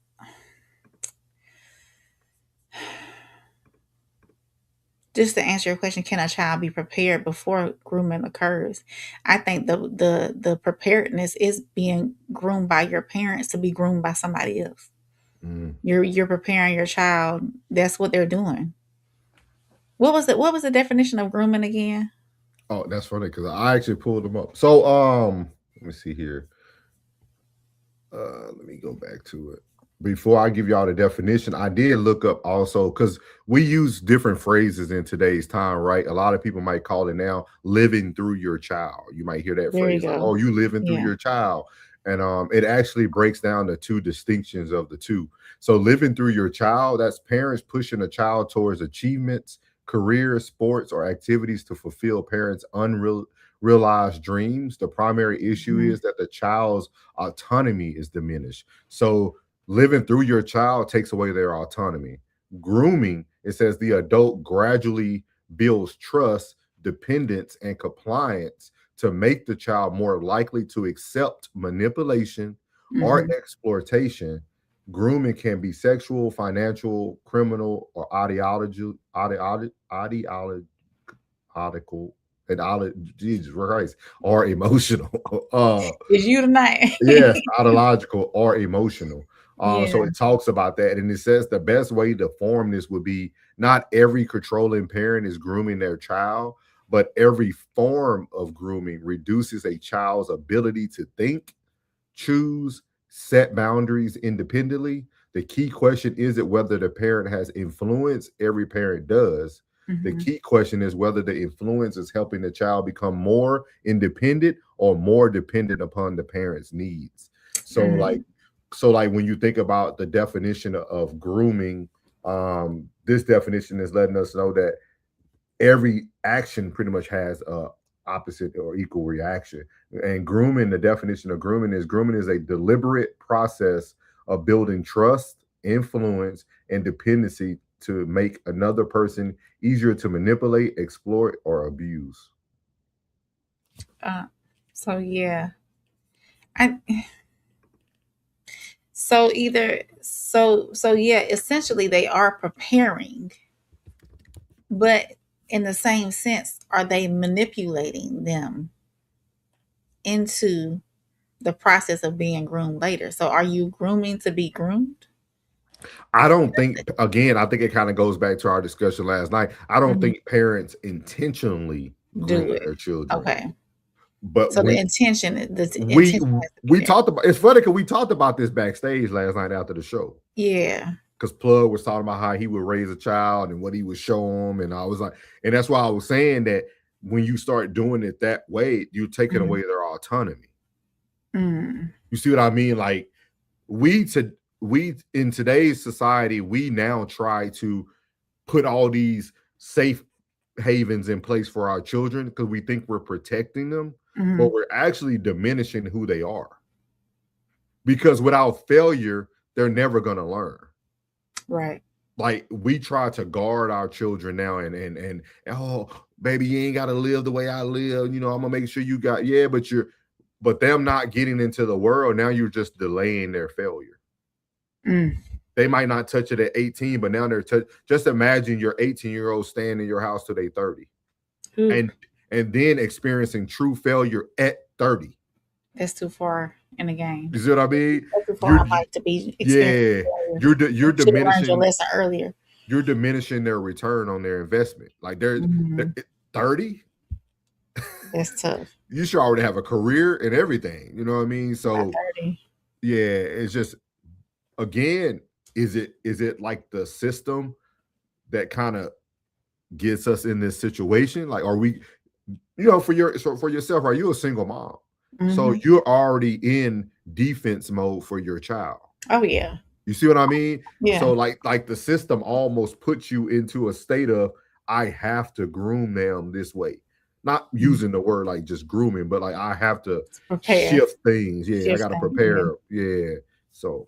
just to answer your question, can a child be prepared before grooming occurs? I think the preparedness is being groomed by your parents to be groomed by somebody else. You're preparing your child. That's what they're doing. What was the definition of grooming again? Oh, that's funny because I actually pulled them up. So let me see here. Let me go back to it. Before I give y'all the definition, I did look up also, because we use different phrases in today's time, right? A lot of people might call it now living through your child. You might hear that There you phrase, like, go. oh, you living through Yeah. your child. And it actually breaks down the two distinctions of the two. So living through your child, that's parents pushing a child towards achievements, career, sports, or activities to fulfill parents' unrealized dreams. The primary issue is that the child's autonomy is diminished. So living through your child takes away their autonomy. Grooming, it says the adult gradually builds trust, dependence, and compliance to make the child more likely to accept manipulation or exploitation. Grooming can be sexual, financial, criminal, or ideological, Jesus Christ, or emotional. It's you tonight. Yes, ideological or emotional. So Yeah. it talks about that, and it says the best way to form this would be not every controlling parent is grooming their child, but every form of grooming reduces a child's ability to think, choose, set boundaries independently. The key question isn't whether the parent has influence. Every parent does. The key question is whether the influence is helping the child become more independent or more dependent upon the parent's needs. So So like when you think about the definition of grooming, this definition is letting us know that every action pretty much has a opposite or equal reaction. And grooming, the definition of grooming is a deliberate process of building trust, influence, and dependency to make another person easier to manipulate, exploit, or abuse. So yeah, essentially they are preparing, but in the same sense, are they manipulating them into the process of being groomed later? So are you grooming to be groomed? I don't think, again, I think it kind of goes back to our discussion last night. I don't think parents intentionally groom their children. Okay. But so the intention has to be we talked about, it's funny because we talked about this backstage last night after the show. Yeah. Because Plug was talking about how he would raise a child and what he would show them. And I was like, and that's why I was saying that when you start doing it that way, you're taking away their autonomy. You see what I mean? Like we in today's society, we now try to put all these safe havens in place for our children because we think we're protecting them, but we're actually diminishing who they are. Because without failure, they're never going to learn. Right. Like we try to guard our children now and oh baby, you ain't got to live the way I live. You know, I'm gonna make sure you got, but them not getting into the world, now you're just delaying their failure. They might not touch it at 18, but now they're just imagine your 18-year-old staying in your house till they 30 and then experiencing true failure at 30. That's too far in the game. You see what I mean? That's too far. I like to be you're diminishing your lesson earlier. You're diminishing their return on their investment. Like they're 30. That's tough. You should already have a career and everything. You know what I mean? So yeah, it's just, again, is it like the system that kind of gets us in this situation? Like, are we, for yourself, are you a single mom? So you're already in defense mode for your child. Oh yeah. You see what I mean? Yeah. So like the system almost puts you into a state of, I have to groom them this way. Not using the word like just grooming, but like I have to shift things. Yeah, I got to prepare. Yeah. So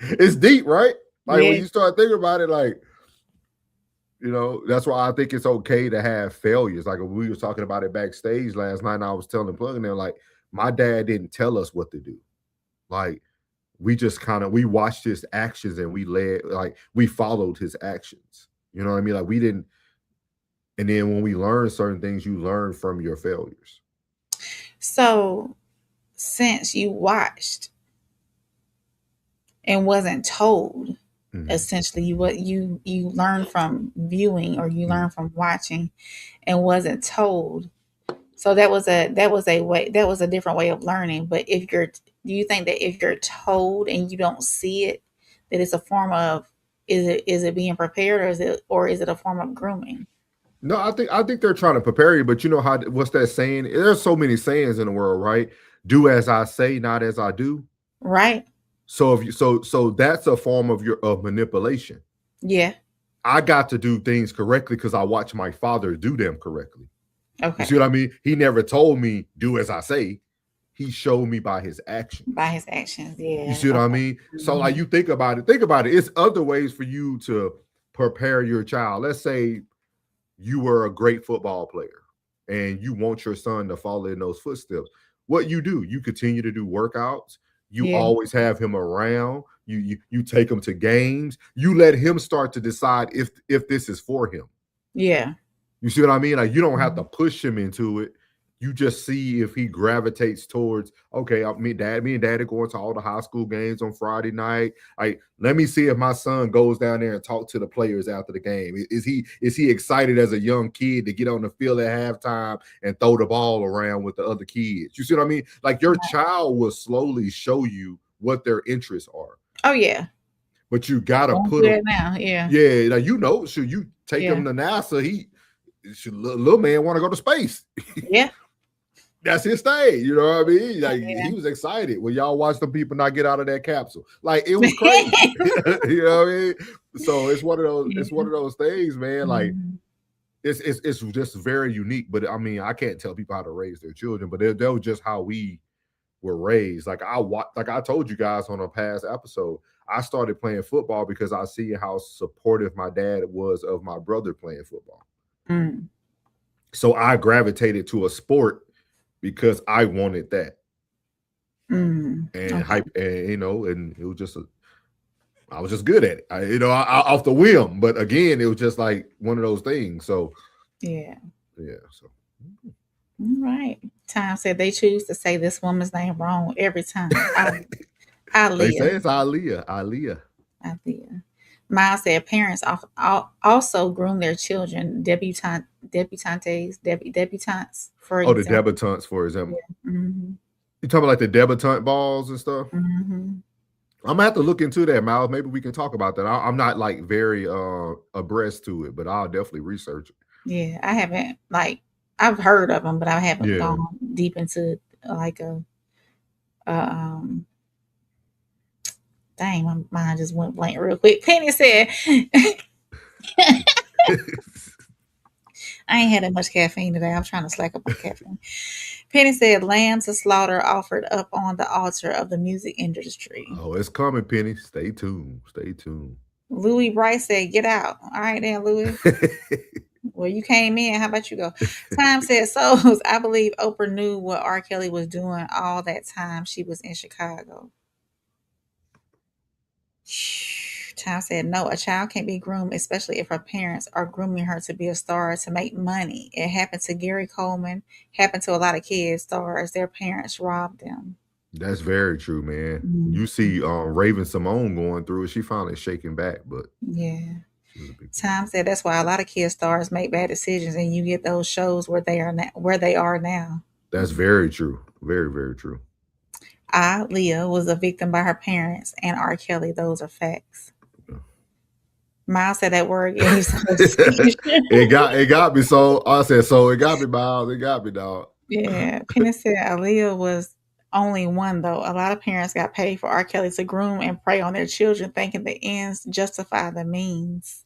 it's deep, right? Like when you start thinking about it, like, that's why I think it's okay to have failures. Like we were talking about it backstage last night, and I was telling Plug and them, like, my dad didn't tell us what to do. Like, we just we watched his actions and we followed his actions. You know what I mean? Like we didn't. And then when we learn certain things, you learn from your failures. So since you watched and wasn't told, essentially what you learnned from viewing, or you learned from watching and wasn't told. So that was a different way of learning. But do you think that if you're told and you don't see it, that it's a form of, is it being prepared, or is it a form of grooming? No, I think they're trying to prepare you, but you know what's that saying? There's so many sayings in the world, right? Do as I say, not as I do. Right. So so that's a form of manipulation. Yeah. I got to do things correctly because I watched my father do them correctly. Okay. You see what I mean? He never told me do as I say. He showed me by his actions. By his actions, yeah. You see what I mean? So like you think about it. It's other ways for you to prepare your child. Let's say you were a great football player and you want your son to follow in those footsteps. What you do, you continue to do workouts. You always have him around. You take him to games. You let him start to decide if this is for him. Yeah. You see what I mean? Like you don't have to push him into it. You just see if he gravitates towards, okay, me and dad are going to all the high school games on Friday night. Let me see if my son goes down there and talk to the players after the game. Is he excited as a young kid to get on the field at halftime and throw the ball around with the other kids? You see what I mean? Like your child will slowly show you what their interests are. Oh yeah. But you gotta put them now. Yeah. Yeah. Now should you take him to NASA? Little man want to go to space. Yeah. that's his thing. You know what I mean? Like he was excited when y'all watched the people not get out of that capsule. Like it was crazy. You know what I mean? So it's one of those. It's one of those things, man. Like it's just very unique. But I mean, I can't tell people how to raise their children, but that was just how we were raised. Like I told you guys on a past episode, I started playing football because I see how supportive my dad was of my brother playing football. So I gravitated to a sport because I wanted that. And hype, and and it was just I was just good at it. I off the whim. But again, it was just like one of those things. So yeah. So all right. Time said they choose to say this woman's name wrong every time. Aaliyah. They say it's Aaliyah. Aaliyah. Miles said parents also groom their children, debutantes, for example. The debutantes, for example. Yeah. You talking about like the debutante balls and stuff? I'm gonna have to look into that, Miles. Maybe we can talk about that. I'm not like very abreast to it, but I'll definitely research it. Yeah, I haven't I've heard of them, but I haven't gone deep into like dang, my mind just went blank real quick. Penny said, I ain't had that much caffeine today. I'm trying to slack up on caffeine. Penny said, lambs to slaughter offered up on the altar of the music industry. Oh, it's coming, Penny. Stay tuned. Louis Bryce said, get out. All right, then, Louis. Well, you came in. How about you go? Time said, so I believe Oprah knew what R. Kelly was doing all that time she was in Chicago. Time said, no, a child can't be groomed, especially if her parents are grooming her to be a star to make money. It happened to Gary Coleman, happened to a lot of kids, stars. Their parents robbed them. That's very true, man. You see Raven Simone going through it. She finally shaking back, but yeah. Time said that's why a lot of kids stars make bad decisions and you get those shows where they are now. That's very true. Very, very true. Aaliyah was a victim by her parents and R. Kelly. Those are facts. Miles said that word. It got me. So I said, so it got me, Miles. It got me, dog. Yeah. Penny said Aaliyah was only one, though. A lot of parents got paid for R. Kelly to groom and prey on their children, thinking the ends justify the means.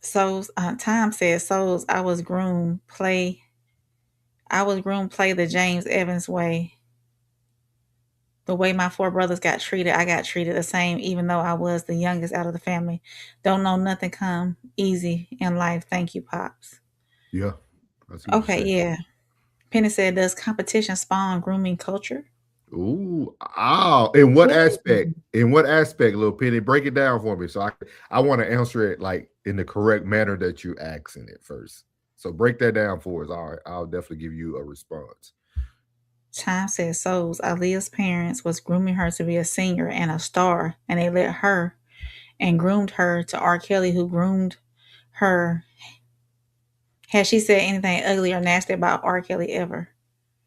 So Time said, Souls, I was groomed play the James Evans way. The way my 4 brothers got treated, I got treated the same, even though I was the youngest out of the family. Don't know nothing come easy in life. Thank you, Pops. Yeah. Okay, yeah. Penny said, does competition spawn grooming culture? Ooh, in what aspect? In what aspect, little Penny? Break it down for me. So I want to answer it like in the correct manner that you asking it first. So break that down for us. All right, I'll definitely give you a response. Time says Souls, Aaliyah's parents was grooming her to be a singer and a star, and they let her and groomed her to R. Kelly, who groomed her. Has she said anything ugly or nasty about R. Kelly ever?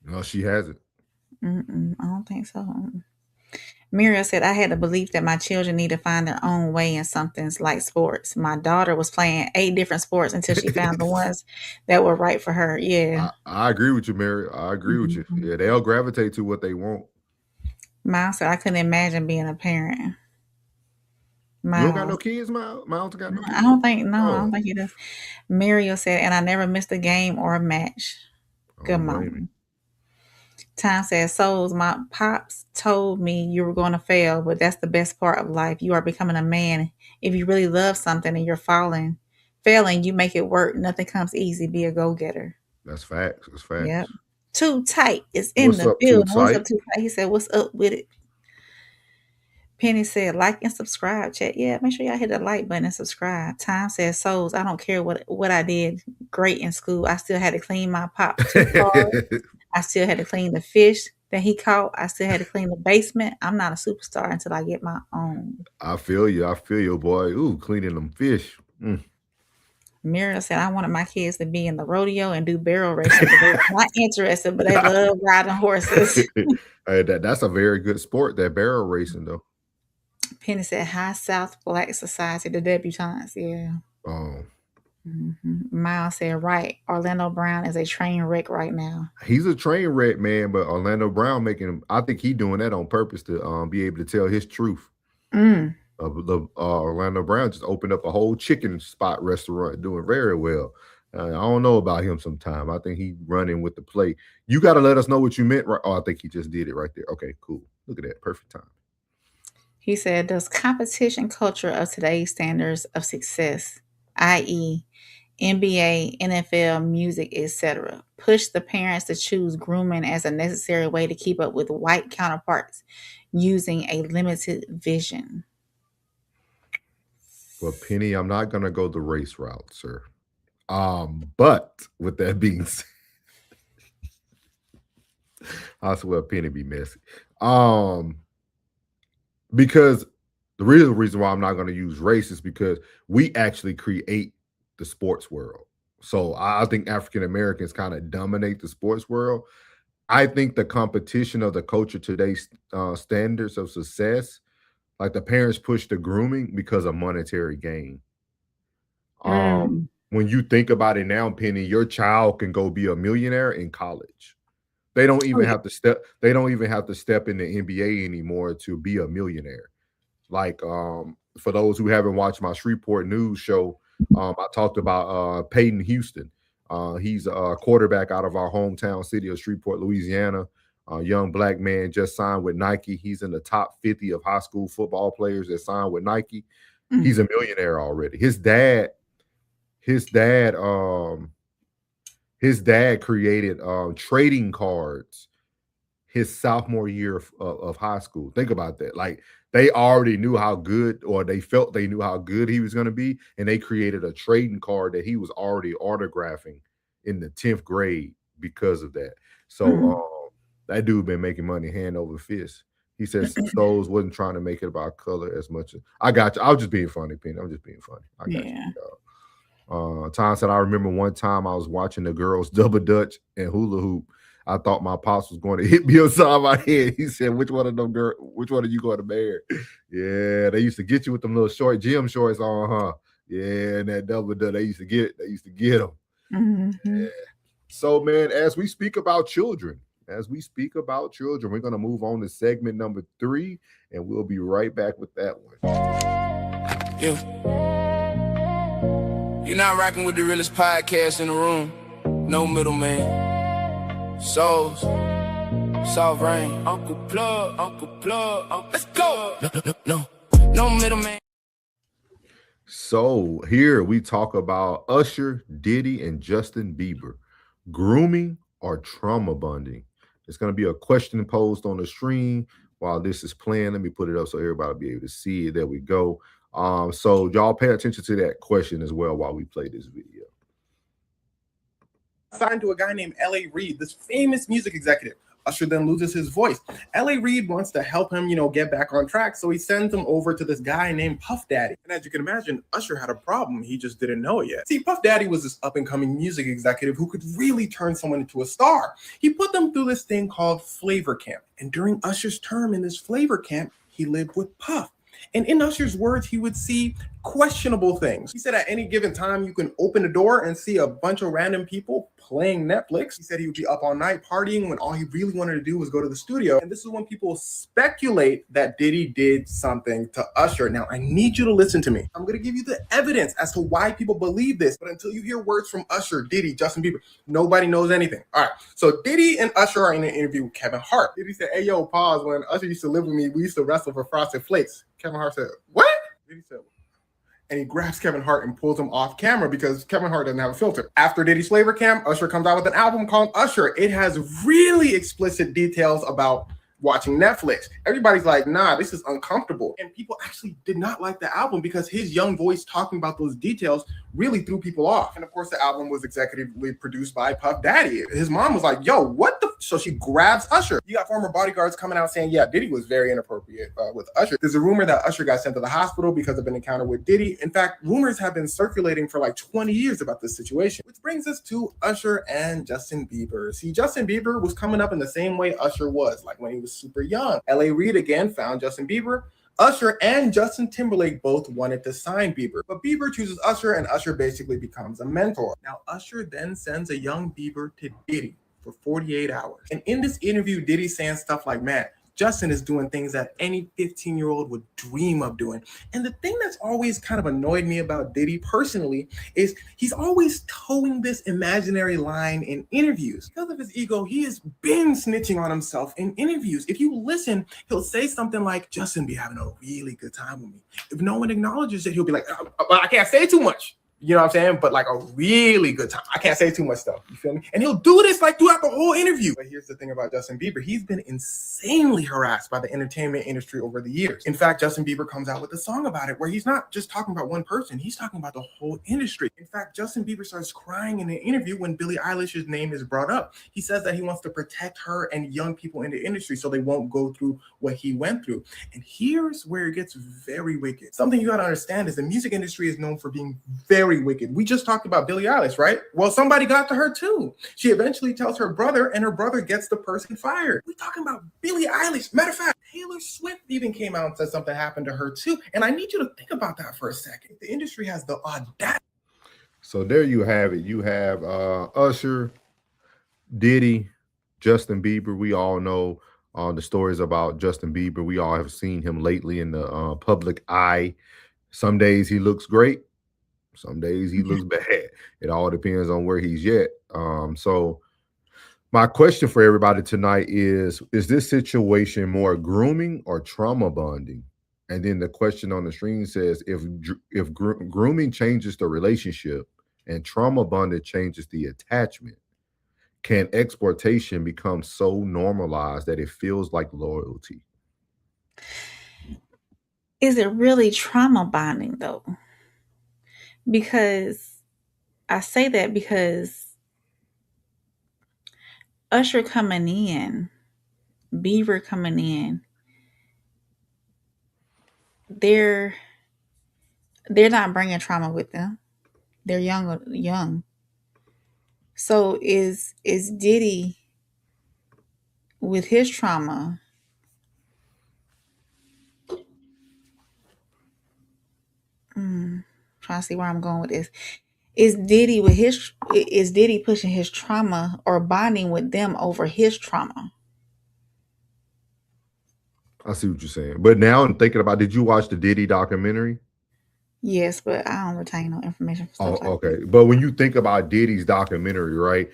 No, she hasn't. I don't think so. Muriel said, I had the belief that my children need to find their own way in something like sports. My daughter was playing 8 different sports until she found the ones that were right for her. Yeah. I agree with you, Mary. I agree with you. Yeah, they'll gravitate to what they want. Miles said, I couldn't imagine being a parent. Miles. You don't got no kids, Miles? Miles got no kids? I don't think he does. Muriel said, and I never missed a game or a match. Good mom. Time says, Souls, my pops told me you were going to fail, but that's the best part of life. You are becoming a man. If you really love something and you're failing, you make it work. Nothing comes easy. Be a go-getter. That's facts. That's facts. Yep. Too Tight is in the building. What's up, Too Tight? He said, what's up with it? Penny said, like and subscribe, chat. Yeah, make sure y'all hit the like button and subscribe. Time says, Souls, I don't care what I did great in school. I still had to clean my pop's 2 cars. I still had to clean the fish that he caught. I still had to clean the basement. I'm not a superstar until I get my own. I feel you, boy. Ooh, cleaning them fish. Muriel said, I wanted my kids to be in the rodeo and do barrel racing. But they're not interested, but they love riding horses. Hey, that's a very good sport, that barrel racing, though. Penny said, High South Black Society, the debutantes. Yeah. Oh. Miles said, right. Orlando Brown is a train wreck right now. He's a train wreck, man, but Orlando Brown making him, I think he doing that on purpose to be able to tell his truth. Orlando Brown just opened up a whole chicken spot restaurant, doing very well. I don't know about him sometime. I think he running with the play. You got to let us know what you meant. Right? Oh, I think he just did it right there. Okay, cool. Look at that. Perfect time. He said, does competition culture of today's standards of success, i.e., NBA, NFL, music, etc., push the parents to choose grooming as a necessary way to keep up with white counterparts using a limited vision? Well, Penny, I'm not going to go the race route, sir. But with that being said, I swear Penny be messy. Because the real reason why I'm not going to use race is because we actually create the sports world. So I think African Americans kind of dominate the sports world. I think the competition of the culture today's standards of success, like the parents push the grooming because of monetary gain. When you think about it now, Penny, your child can go be a millionaire in college. They don't even have to step. They don't even have to step in the NBA anymore to be a millionaire. Like for those who haven't watched my Shreveport News show, I talked about Peyton Houston. He's a quarterback out of our hometown city of Shreveport, Louisiana. A young black man just signed with Nike. He's in the top 50 of high school football players that signed with Nike. He's a millionaire already. His dad created trading cards his sophomore year of high school. Think about that. Like they already knew how good, or they felt they knew how good he was going to be, and they created a trading card that he was already autographing in the 10th grade because of that. So that dude been making money hand over fist. He said Souls wasn't trying to make it about color as much as I got you. I was just being funny, Penny. I'm just being funny. I got you. Tom said, I remember one time I was watching the girls double dutch and hula hoop. I thought my pops was going to hit me upside my head. He said, which one of you going to marry? Yeah, they used to get you with them little short gym shorts on, huh? Yeah, and that double dutch, they used to get them. Yeah. So, man, as we speak about children, we're going to move on to segment number 3, and we'll be right back with that one. You're not rocking with the realest podcast in the room. No middleman. Souls, Soft Rain, Uncle Plug, let's go. No middleman. So here we talk about Usher, Diddy, and Justin Bieber. Grooming or trauma bonding? It's going to be a question posed on the screen while this is playing. Let me put it up so everybody will be able to see it. There we go. So y'all pay attention to that question as well while we play this video. Signed to a guy named L.A. Reid, this famous music executive. Usher then loses his voice. L.A. Reid wants to help him, get back on track, so he sends him over to this guy named Puff Daddy. And as you can imagine, Usher had a problem. He just didn't know it yet. See, Puff Daddy was this up-and-coming music executive who could really turn someone into a star. He put them through this thing called Flavor Camp. And during Usher's term in this Flavor Camp, he lived with Puff. And in Usher's words, he would see questionable things. He said at any given time, you can open the door and see a bunch of random people playing Netflix. He said he would be up all night partying when all he really wanted to do was go to the studio. And this is when people speculate that Diddy did something to Usher. Now, I need you to listen to me. I'm going to give you the evidence as to why people believe this. But until you hear words from Usher, Diddy, Justin Bieber, nobody knows anything. All right. So Diddy and Usher are in an interview with Kevin Hart. Diddy said, hey, yo, pause. When Usher used to live with me, we used to wrestle for Frosted Flakes. Kevin Hart said, what? Diddy said, and he grabs Kevin Hart and pulls him off camera because Kevin Hart doesn't have a filter. After Diddy's Flavor Camp, Usher comes out with an album called Usher. It has really explicit details about watching Netflix. Everybody's like, nah, this is uncomfortable. And people actually did not like the album because his young voice talking about those details really threw people off. And of course, the album was executively produced by Puff Daddy. His mom was like, yo, what the? So she grabs Usher. You got former bodyguards coming out saying, yeah, Diddy was very inappropriate with Usher. There's a rumor that Usher got sent to the hospital because of an encounter with Diddy. In fact, rumors have been circulating for like 20 years about this situation, which brings us to Usher and Justin Bieber. See, Justin Bieber was coming up in the same way Usher was, like when he was super young. L.A. Reid again found Justin Bieber Usher and Justin Timberlake both wanted to sign Bieber, but Bieber chooses Usher, and Usher basically becomes a mentor. Now, Usher then sends a young Bieber to Diddy for 48 hours. And in this interview, Diddy's saying stuff like, man, Justin is doing things that any 15-year-old would dream of doing. And the thing that's always kind of annoyed me about Diddy personally is he's always towing this imaginary line in interviews. Because of his ego, he has been snitching on himself in interviews. If you listen, he'll say something like, Justin be having a really good time with me. If no one acknowledges it, he'll be like, I can't say too much. You know what I'm saying? But like a really good time. I can't say too much stuff. You feel me? And he'll do this like throughout the whole interview. But here's the thing about Justin Bieber. He's been insanely harassed by the entertainment industry over the years. In fact, Justin Bieber comes out with a song about it where he's not just talking about one person. He's talking about the whole industry. In fact, Justin Bieber starts crying in an interview when Billie Eilish's name is brought up. He says that he wants to protect her and young people in the industry so they won't go through what he went through. And here's where it gets very wicked. Something you got to understand is the music industry is known for being very wicked. We just talked about Billie Eilish, right? Well, somebody got to her too. She eventually tells her brother, and her brother gets the person fired. We're talking about Billie Eilish. Matter of fact, Taylor Swift even came out and said something happened to her too. And I need you to think about that for a second. The industry has the audacity. So there you have it. You have Usher, Diddy, Justin Bieber. We all know the stories about Justin Bieber. We all have seen him lately in the public eye. Some days he looks great. Some days he looks bad. It all depends on where he's at. So my question for everybody tonight is this situation more grooming or trauma bonding? And then the question on the screen says, if grooming changes the relationship and trauma bonding changes the attachment, can exploitation become so normalized that it feels like loyalty? Is it really trauma bonding though? Because I say that because Usher coming in, Bieber coming in, they're not bringing trauma with them. They're young. So is Diddy with his trauma? Trying to see where I'm going with this. Is Diddy pushing his trauma or bonding with them over his trauma? I see what you're saying. But now I'm thinking about, did you watch the Diddy documentary? Yes, but I don't retain no information for stuff like okay. But when you think about Diddy's documentary, right?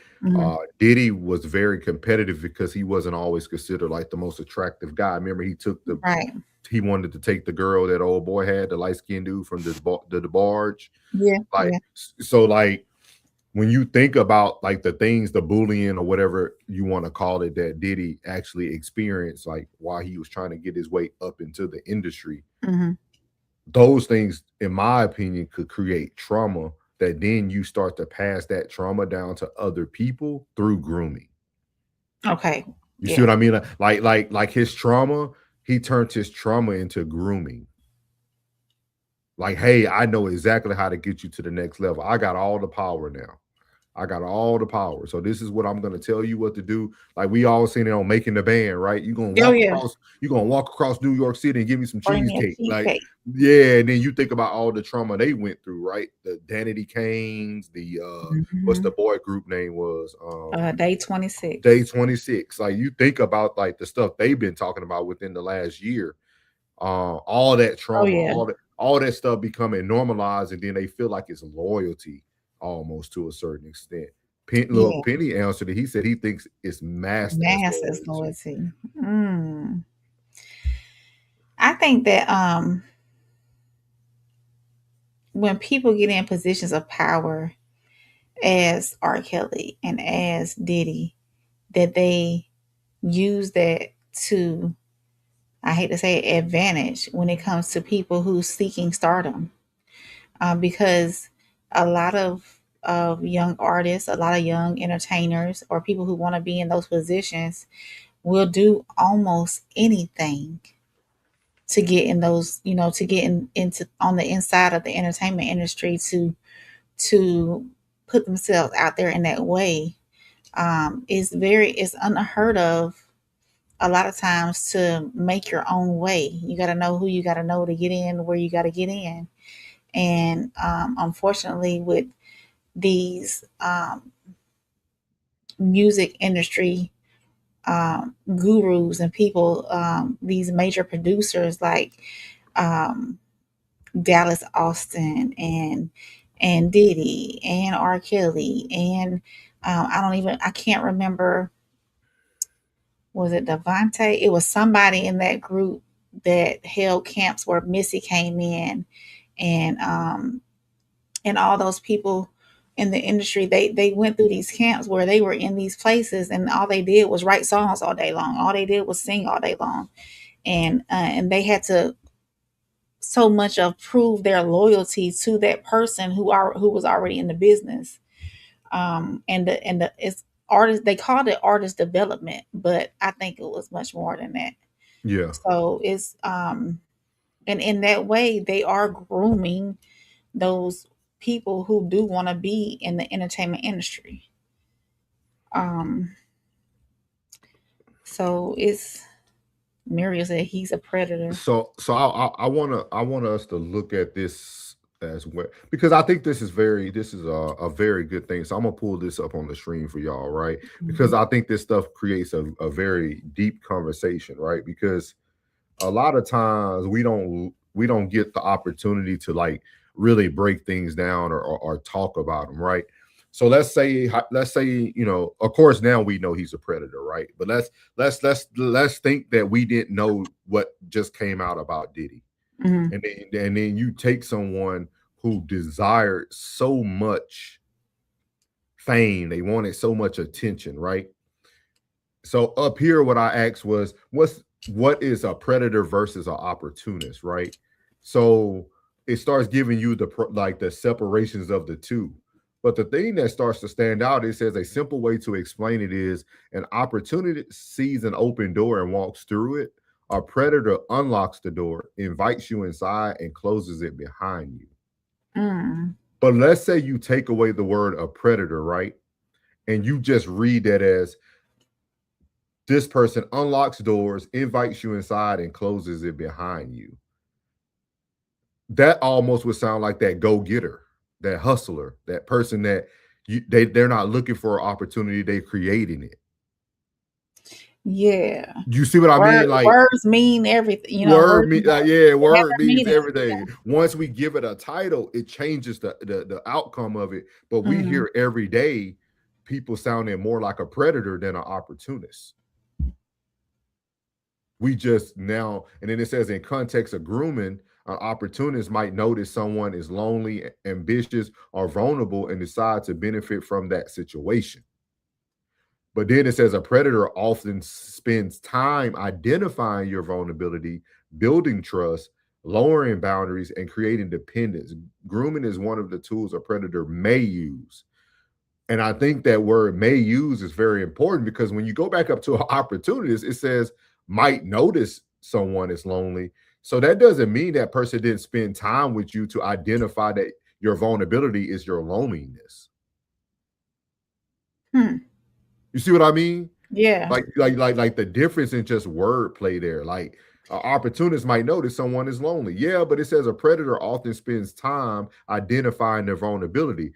Diddy was very competitive because he wasn't always considered like the most attractive guy. Remember, he wanted to take the girl that old boy had, the light-skinned dude from the barge. Yeah. So like when you think about like the things, the bullying or whatever you want to call it, that Diddy actually experienced, like while he was trying to get his way up into the industry, those things, in my opinion, could create trauma that then you start to pass that trauma down to other people through grooming. Okay. You see what I mean? Like his trauma, he turned his trauma into grooming. Like, hey, I know exactly how to get you to the next level. I got all the power now. I got all the power. So this is what I'm going to tell you what to do. Like we all seen it on Making the Band, right? You're going to walk across New York City and give me some cheesecake. Like, yeah. And then you think about all the trauma they went through, right? The Danity Kanes, the what's the boy group name was? Day 26. Day 26. Like you think about like the stuff they've been talking about within the last year. All that trauma, all that stuff becoming normalized, and then they feel like it's loyalty. Almost to a certain extent. Penny answered it. He said he thinks it's mass loyalty. I think that when people get in positions of power as R. Kelly and as Diddy, that they use that to, I hate to say it, advantage when it comes to people who's seeking stardom. Because a lot of young artists, a lot of young entertainers, or people who want to be in those positions will do almost anything to get in those, to get into on the inside of the entertainment industry to put themselves out there in that way. It's unheard of a lot of times to make your own way. You got to know who you got to know to get in where you got to get in. And unfortunately, with these music industry gurus and people, these major producers like Dallas Austin and Diddy and R. Kelly and I can't remember. Was it Devontae? It was somebody in that group that held camps where Missy came in, and all those people in the industry, they went through these camps where they were in these places, and all they did was write songs all day long. All they did was sing all day long, and they had to so much of prove their loyalty to that person who was already in the business. It's artist, they called it artist development, but I think it was much more than that. Yeah. So it's and in that way they are grooming those people who do want to be in the entertainment industry. So it's Muriel said he's a predator. So I want us to look at this as well, because I think this is a very good thing. So I'm gonna pull this up on the screen for y'all, right? Because I think this stuff creates a very deep conversation, right? Because a lot of times we don't get the opportunity to like really break things down or talk about them, right? So let's say, of course now we know he's a predator, right? But let's think that we didn't know what just came out about Diddy. And then you take someone who desired so much fame, they wanted so much attention, right? So up here, what I asked was, what is a predator versus an opportunist, right? So it starts giving you the separations of the two. But the thing that starts to stand out, it says a simple way to explain it is an opportunity sees an open door and walks through it. A predator unlocks the door, invites you inside, and closes it behind you. But let's say you take away the word a predator, right? And you just read that as this person unlocks doors, invites you inside, and closes it behind you. That almost would sound like that go-getter, that hustler, that person that they're not looking for an opportunity, they're creating it. Yeah. You see what I mean? Like words mean everything. Word means everything. Once we give it a title, it changes the outcome of it. But we hear every day people sounding more like a predator than an opportunist. We just now, and then it says in context of grooming, an opportunist might notice someone is lonely, ambitious, or vulnerable and decide to benefit from that situation. But then it says a predator often spends time identifying your vulnerability, building trust, lowering boundaries, and creating dependence. Grooming is one of the tools a predator may use. And I think that word may use is very important, because when you go back up to an opportunist, it says might notice someone is lonely. So that doesn't mean that person didn't spend time with you to identify that your vulnerability is your loneliness. You see what I mean? Yeah. Like the difference in just wordplay there. Like an opportunist might notice someone is lonely. Yeah, but it says a predator often spends time identifying their vulnerability.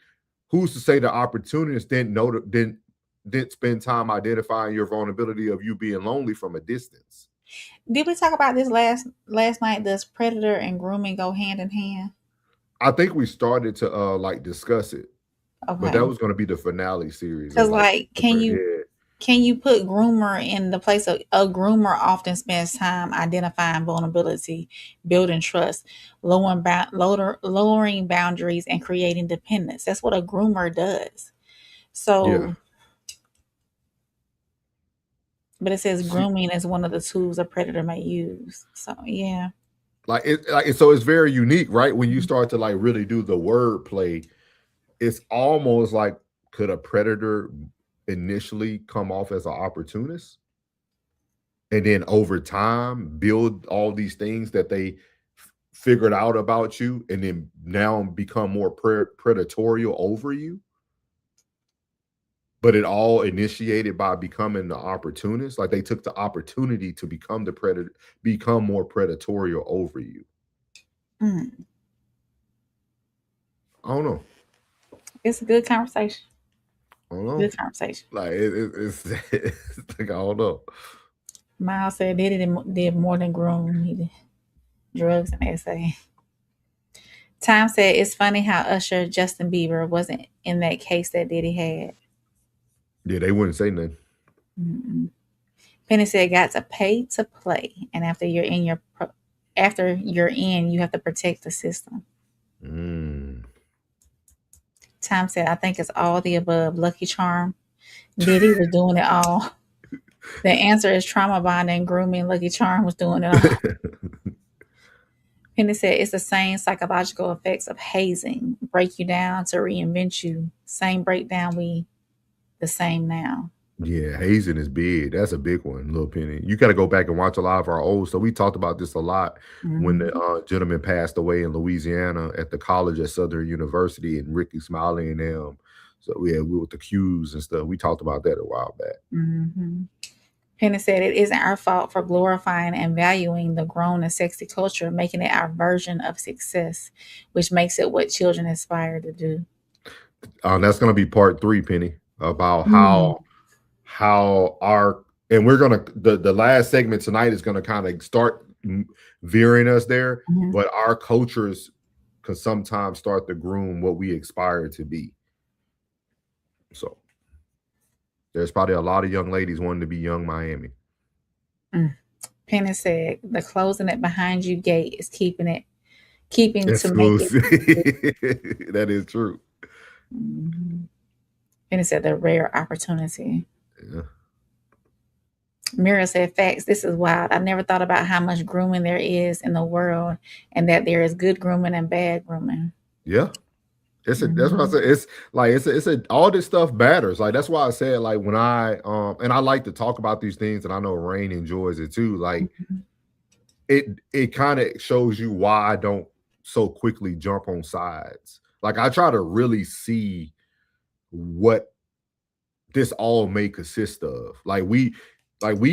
Who's to say the opportunist didn't spend time identifying your vulnerability of you being lonely from a distance? Did we talk about this last night? Does predator and grooming go hand in hand? I think we started to discuss it. Okay. But that was going to be the finale series. Because can you put groomer in the place of a groomer often spends time identifying vulnerability, building trust, lowering boundaries, and creating dependence. That's what a groomer does. So, but it says grooming is one of the tools a predator may use. So yeah. So it's very unique, right? When you start to really do the word play, it's almost like, could a predator initially come off as an opportunist and then over time build all these things that they figured out about you and then now become more predatorial over you? but it all initiated by becoming the opportunist. Like they took the opportunity to become the predator, become more predatory over you. Mm. I don't know. It's a good conversation. I don't know. Good conversation. Like it's like I don't know. Miles said Diddy did more than groom. He did drugs and essay. Time said it's funny how Usher Justin Bieber wasn't in that case that Diddy had. Yeah, they wouldn't say nothing. Mm-mm. Penny said got to pay to play, and after you're in, you have to protect the system. Time said I think it's all the above. Lucky Charm. Diddy was doing it all. The answer is trauma bonding, grooming. Lucky Charm was doing it all. Penny said it's the same psychological effects of hazing. Break you down to reinvent you. Same breakdown, we the same now. Yeah, hazing is big. That's a big one, Lil Penny. You got to go back and watch a lot of our old stuff. We talked about this a lot when the gentleman passed away in Louisiana at the college at Southern University, and Ricky Smiley and them. So we with the cues and stuff. We talked about that a while back. Mm-hmm. Penny said it isn't our fault for glorifying and valuing the grown and sexy culture, making it our version of success, which makes it what children aspire to do. That's going to be part 3, Penny, about how our, and we're going to, the last segment tonight is going to kind of start veering us there, but our cultures can sometimes start to groom what we aspire to be. So there's probably a lot of young ladies wanting to be young Miami. Penny said the closing it behind you gate is keeping to Exclusive. make it. That is true. Penny said the rare opportunity. Yeah. Mira said facts. This is wild. I never thought about how much grooming there is in the world, and that there is good grooming and bad grooming. Yeah. That's what I said. It's like all this stuff matters. Like that's why I said, like, when I and I like to talk about these things, and I know Rain enjoys it too. Like it kind of shows you why I don't so quickly jump on sides. Like I try to really see what this all may consist of. Like we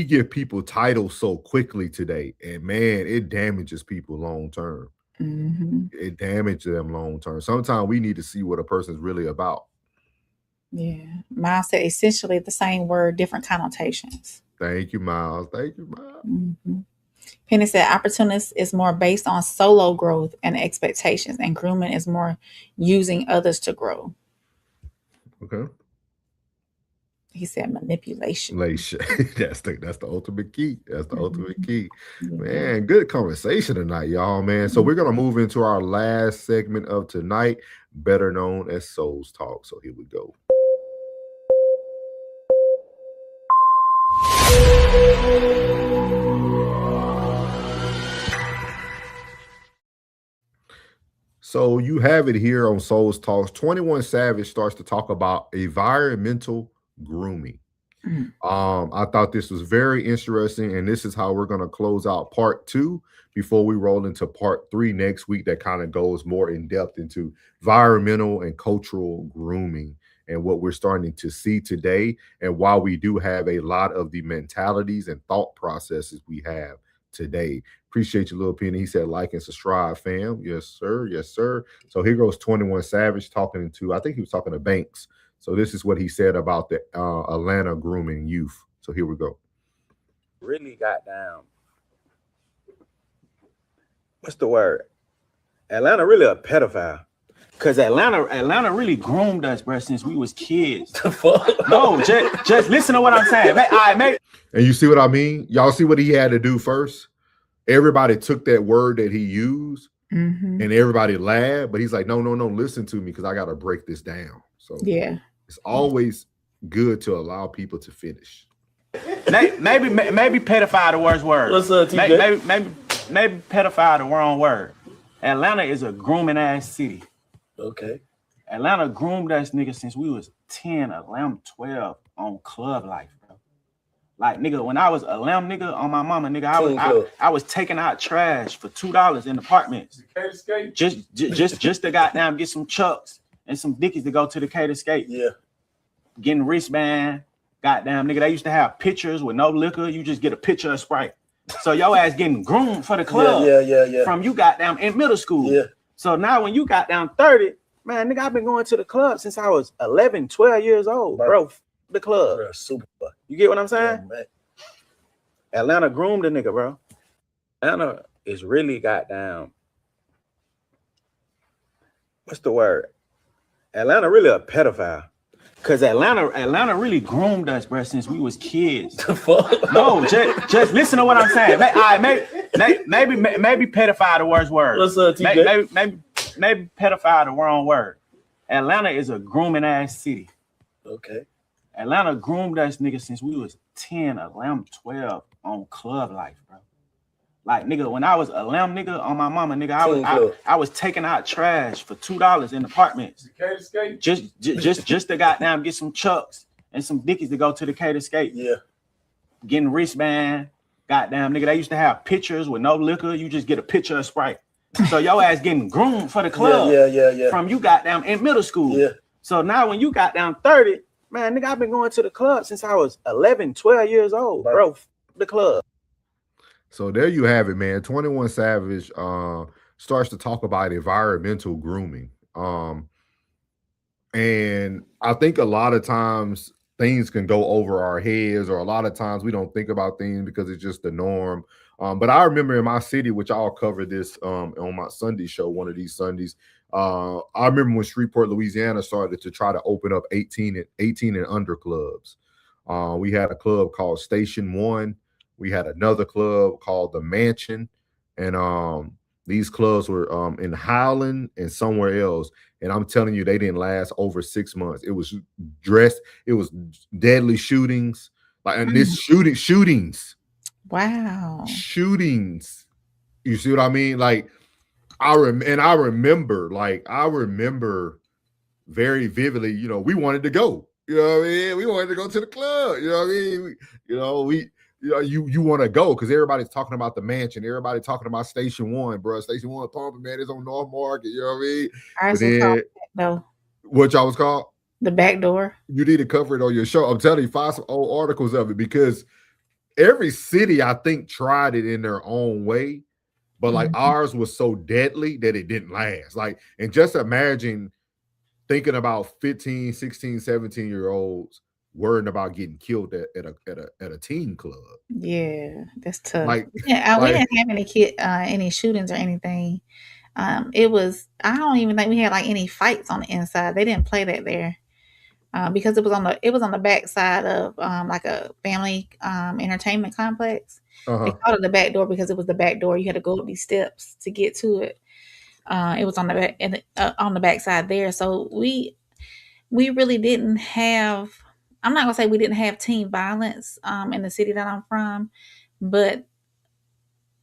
give people titles so quickly today, and man, it damages people long term. It damages them long term. Sometimes we need to see what a person's really about. Yeah. Miles said essentially the same word, different connotations. Thank you, Miles. Thank you, Miles. Penny said opportunist is more based on solo growth and expectations, and grooming is more using others to grow. Okay. He said manipulation. That's the ultimate key. That's the ultimate key. Man, good conversation tonight, y'all, man. So we're going to move into our last segment of tonight, better known as Souls Talk. So here we go. So you have it here on Souls Talks. 21 Savage starts to talk about environmental grooming. I thought this was very interesting, and this is how we're going to close out part 2 before we roll into part 3 next week. That kind of goes more in depth into environmental and cultural grooming and what we're starting to see today, and why we do have a lot of the mentalities and thought processes we have today. Appreciate you, Lil Penny. He said like and subscribe, fam. Yes, sir. Yes, sir. So here goes 21 Savage talking to, I think he was talking to Banks. So this is what he said about the Atlanta grooming youth. So here we go. Really got down. What's the word? Atlanta really a pedophile. Cause Atlanta really groomed us, bro, since we was kids. No, just listen to what I'm saying. And you see what I mean? Y'all see what he had to do first? Everybody took that word that he used and everybody laughed, but he's like, no, listen to me, because I got to break this down. So yeah, it's always good to allow people to finish. Maybe pedophile the worst word. What's up, TJ? Maybe pedophile the wrong word. Atlanta is a grooming ass city. Okay. Atlanta groomed us nigga since we was 10, 11, 12 on club life, bro. Like nigga, when I was 11, nigga, on my mama, nigga, I was taking out trash for $2 in apartments. Just to goddamn get some chucks and some dickies to go to the Cater Skate. Yeah. getting wristband. Goddamn, nigga, they used to have pictures with no liquor. You just get a picture of Sprite. So your ass getting groomed for the club. Yeah. From you goddamn in middle school. Yeah. So now when you got down 30, man, nigga, I've been going to the club since I was 11, 12 years old, bro. The club. Bro, super fun. You get what I'm saying? Yeah, man. Atlanta groomed a nigga, bro. Atlanta is really goddamn. What's the word? Atlanta really a pedophile. Cause Atlanta really groomed us, bro, since we was kids. No, just listen to what I'm saying. Maybe pedophile the worst word. What's up, TJ? Maybe pedophile the wrong word. Atlanta is a grooming ass city. Okay. Atlanta groomed us nigga since we was 10, 11, 12 on club life, bro. Like nigga, when I was a lamb nigga on my mama, nigga, I was taking out trash for $2 in apartments. Just to goddamn get some chucks and some dickies to go to the Cater Skate. Yeah. Getting wristband, goddamn nigga. They used to have pictures with no liquor. You just get a picture of Sprite. So your ass getting groomed for the club. Yeah. From you goddamn in middle school. Yeah. So now when you got down 30, man, nigga, I've been going to the club since I was 11, 12 years old, bro. The club. So there you have it, man. 21 Savage starts to talk about environmental grooming. And I think a lot of times things can go over our heads, or a lot of times we don't think about things because it's just the norm. But I remember in my city, which I'll cover this on my Sunday show, one of these Sundays. I remember when Shreveport, Louisiana started to try to open up 18 and under clubs. We had a club called Station 1. We had another club called the Mansion, and these clubs were in Highland and somewhere else. And I'm telling you, they didn't last over 6 months. It was deadly shootings, and this shootings. Wow. Shootings. You see what I mean? Like I remember very vividly, you know, we wanted to go. You know what I mean? We wanted to go to the club. You know what I mean? You want to go because everybody's talking about the Mansion. Everybody talking about Station 1, bro. Station 1 pumping, man. It's on North Market. You know what I mean? Ours was called though. What y'all was called? The Back Door. You need to cover it on your show. I'm telling you, find some old articles of it, because every city, I think, tried it in their own way. But like ours was so deadly that it didn't last. Like, and just imagine thinking about 15, 16, 17-year-olds worrying about getting killed at a teen club. Yeah, that's tough. Like, we didn't have any shootings or anything. It was, I don't even think we had like any fights on the inside. They didn't play that there. Because it was on the back side of like a family entertainment complex. They called it the Back Door because it was the back door. You had to go up these steps to get to it. It was on the back on the back side there. So we really didn't have. I'm not gonna say we didn't have teen violence in the city that I'm from, but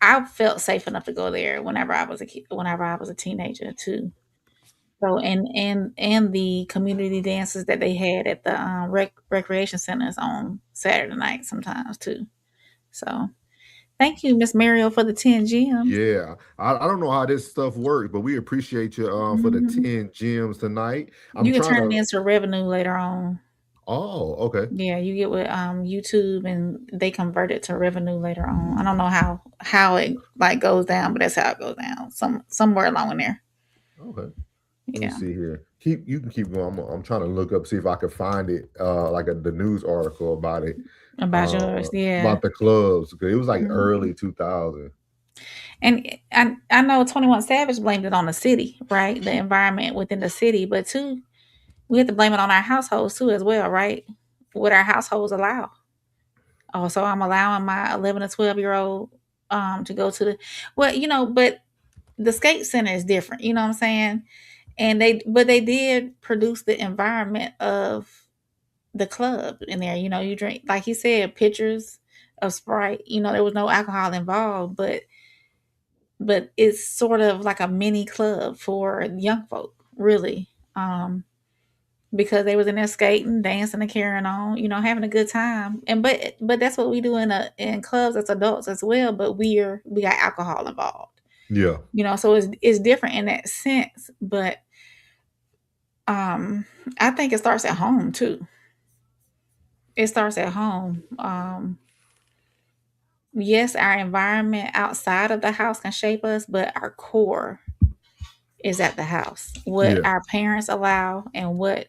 I felt safe enough to go there whenever I was a kid, whenever I was a teenager too. So and the community dances that they had at the recreation centers on Saturday night sometimes too. So thank you, Miss Mariel, for the 10 gems. Yeah, I don't know how this stuff works, but we appreciate you for the 10 gems tonight. You can turn it into revenue later on. Oh, okay. Yeah, you get with YouTube, and they convert it to revenue later on. I don't know how it like goes down, but that's how it goes down. Somewhere along in there. Okay. Let me see here. You can keep going. I'm trying to look up, see if I can find it, like the news article about it. About yours, yeah. About the clubs, because it was like early 2000. And I know 21 Savage blamed it on the city, right? The environment within the city, but too, we have to blame it on our households too as well, right? What our households allow. Oh, so I'm allowing my 11 or 12-year-old to go to but the skate center is different, you know what I'm saying? And they did produce the environment of the club in there. You know, you drink, like he said, pictures of Sprite. You know, there was no alcohol involved, but it's sort of like a mini club for young folk, really. Because they was in there skating, dancing, and carrying on, you know, having a good time. And but that's what we do in clubs as adults as well. But we got alcohol involved. Yeah. You know, so it's different in that sense. But I think it starts at home too. It starts at home. Yes, our environment outside of the house can shape us, but our core is at the house. What Yeah. our parents allow and what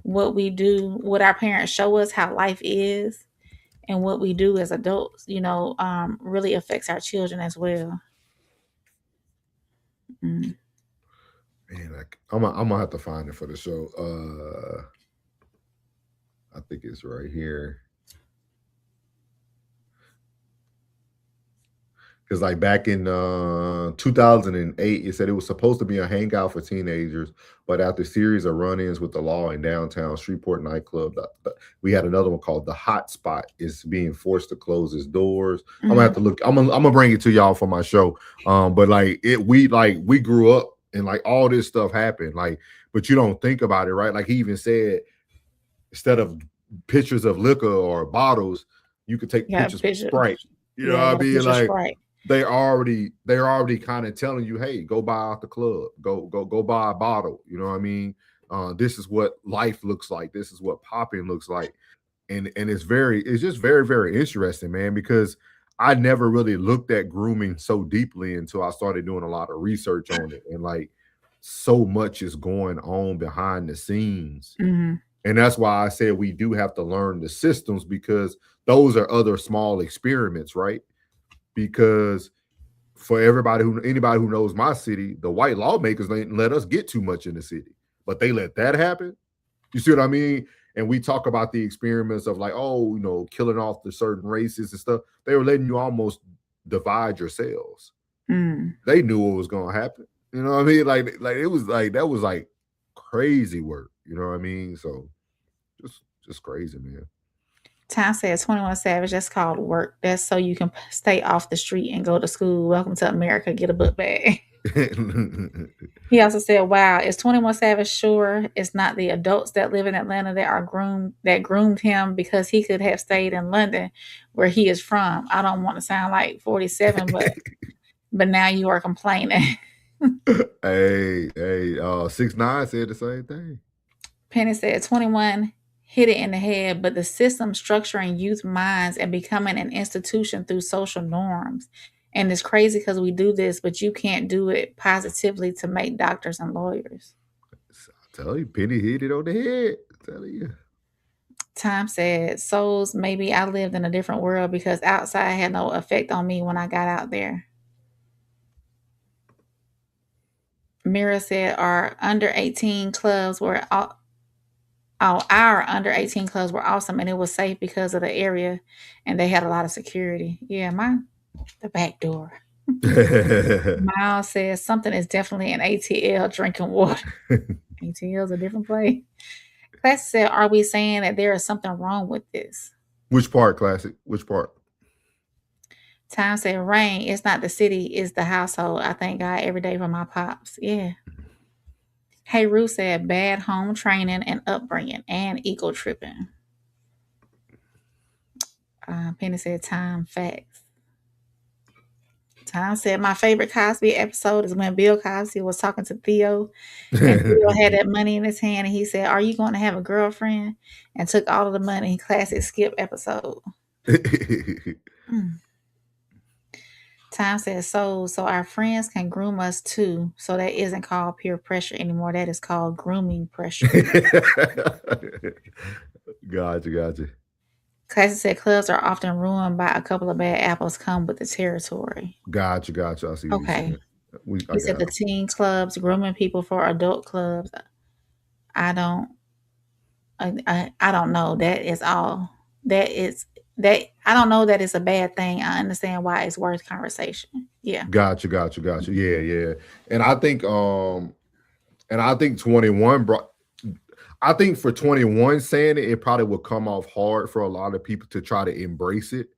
we do, what our parents show us how life is, and what we do as adults, really affects our children as well. Man, I'm gonna have to find it for the show. I think it's right here. Because like back in 2008, it said it was supposed to be a hangout for teenagers, but after a series of run-ins with the law in downtown Shreveport nightclub, we had another one called the Hot Spot. Is being forced to close its doors. I'm gonna have to look. I'm gonna bring it to y'all for my show. But like we grew up and like all this stuff happened. Like, but you don't think about it, right? Like he even said, instead of pictures of liquor or bottles, you could take pictures of Sprite. You know what I mean? Like Sprite. they're already kind of telling you, hey, go buy out the club, go buy a bottle. You know what I mean? This is what life looks like. This is what popping looks like. And it's just very, very interesting, man, because I never really looked at grooming so deeply until I started doing a lot of research on it. And like so much is going on behind the scenes. Mm-hmm. And that's why I said we do have to learn the systems, because those are other small experiments, right? Because for anybody who knows my city, the white lawmakers didn't let us get too much in the city, but they let that happen. You see what I mean? And we talk about the experiments of like, killing off the certain races and stuff. They were letting you almost divide your cells. They knew what was going to happen. You know what I mean? Like it was like, that was like crazy work. You know what I mean? So just crazy, man. Tom said 21 Savage, that's called work. That's so you can stay off the street and go to school. Welcome to America. Get a book bag. He also said, wow, is 21 Savage sure it's not the adults that live in Atlanta that groomed him, because he could have stayed in London where he is from? I don't want to sound like 47, but now you are complaining. Hey, 6ix9ine said the same thing. Penny said 21 hit it in the head, but the system structuring youth minds and becoming an institution through social norms. And it's crazy because we do this, but you can't do it positively to make doctors and lawyers. I tell you, Penny hit it on the head. I tell you. Tom said, souls, maybe I lived in a different world because outside had no effect on me when I got out there. Mira said, our under 18 clubs were our under 18 clubs were awesome, and it was safe because of the area, and they had a lot of security. Yeah, the back door. Miles says something is definitely an ATL drinking water. ATL is a different place. Classic said, are we saying that there is something wrong with this? Which part, Classic? Which part? Tom said, Rain, it's not the city, it's the household. I thank God every day for my pops. Yeah. Hey, Ruth said, bad home training and upbringing and ego tripping. Penny said, time, facts. Tom said, my favorite Cosby episode is when Bill Cosby was talking to Theo, and Theo had that money in his hand, and he said, are you going to have a girlfriend? And took all of the money. Classic Skip episode. Tom says, so our friends can groom us too. So that isn't called peer pressure anymore. That is called grooming pressure. Gotcha. Classic said, clubs are often ruined by a couple of bad apples come with the territory. Gotcha. I see. Okay. He said the teen clubs grooming people for adult clubs. I don't know. I don't know that it's a bad thing. I understand why it's worth conversation. Yeah. Gotcha. Yeah. And I think 21 brought. I think for 21 saying it probably would come off hard for a lot of people to try to embrace it,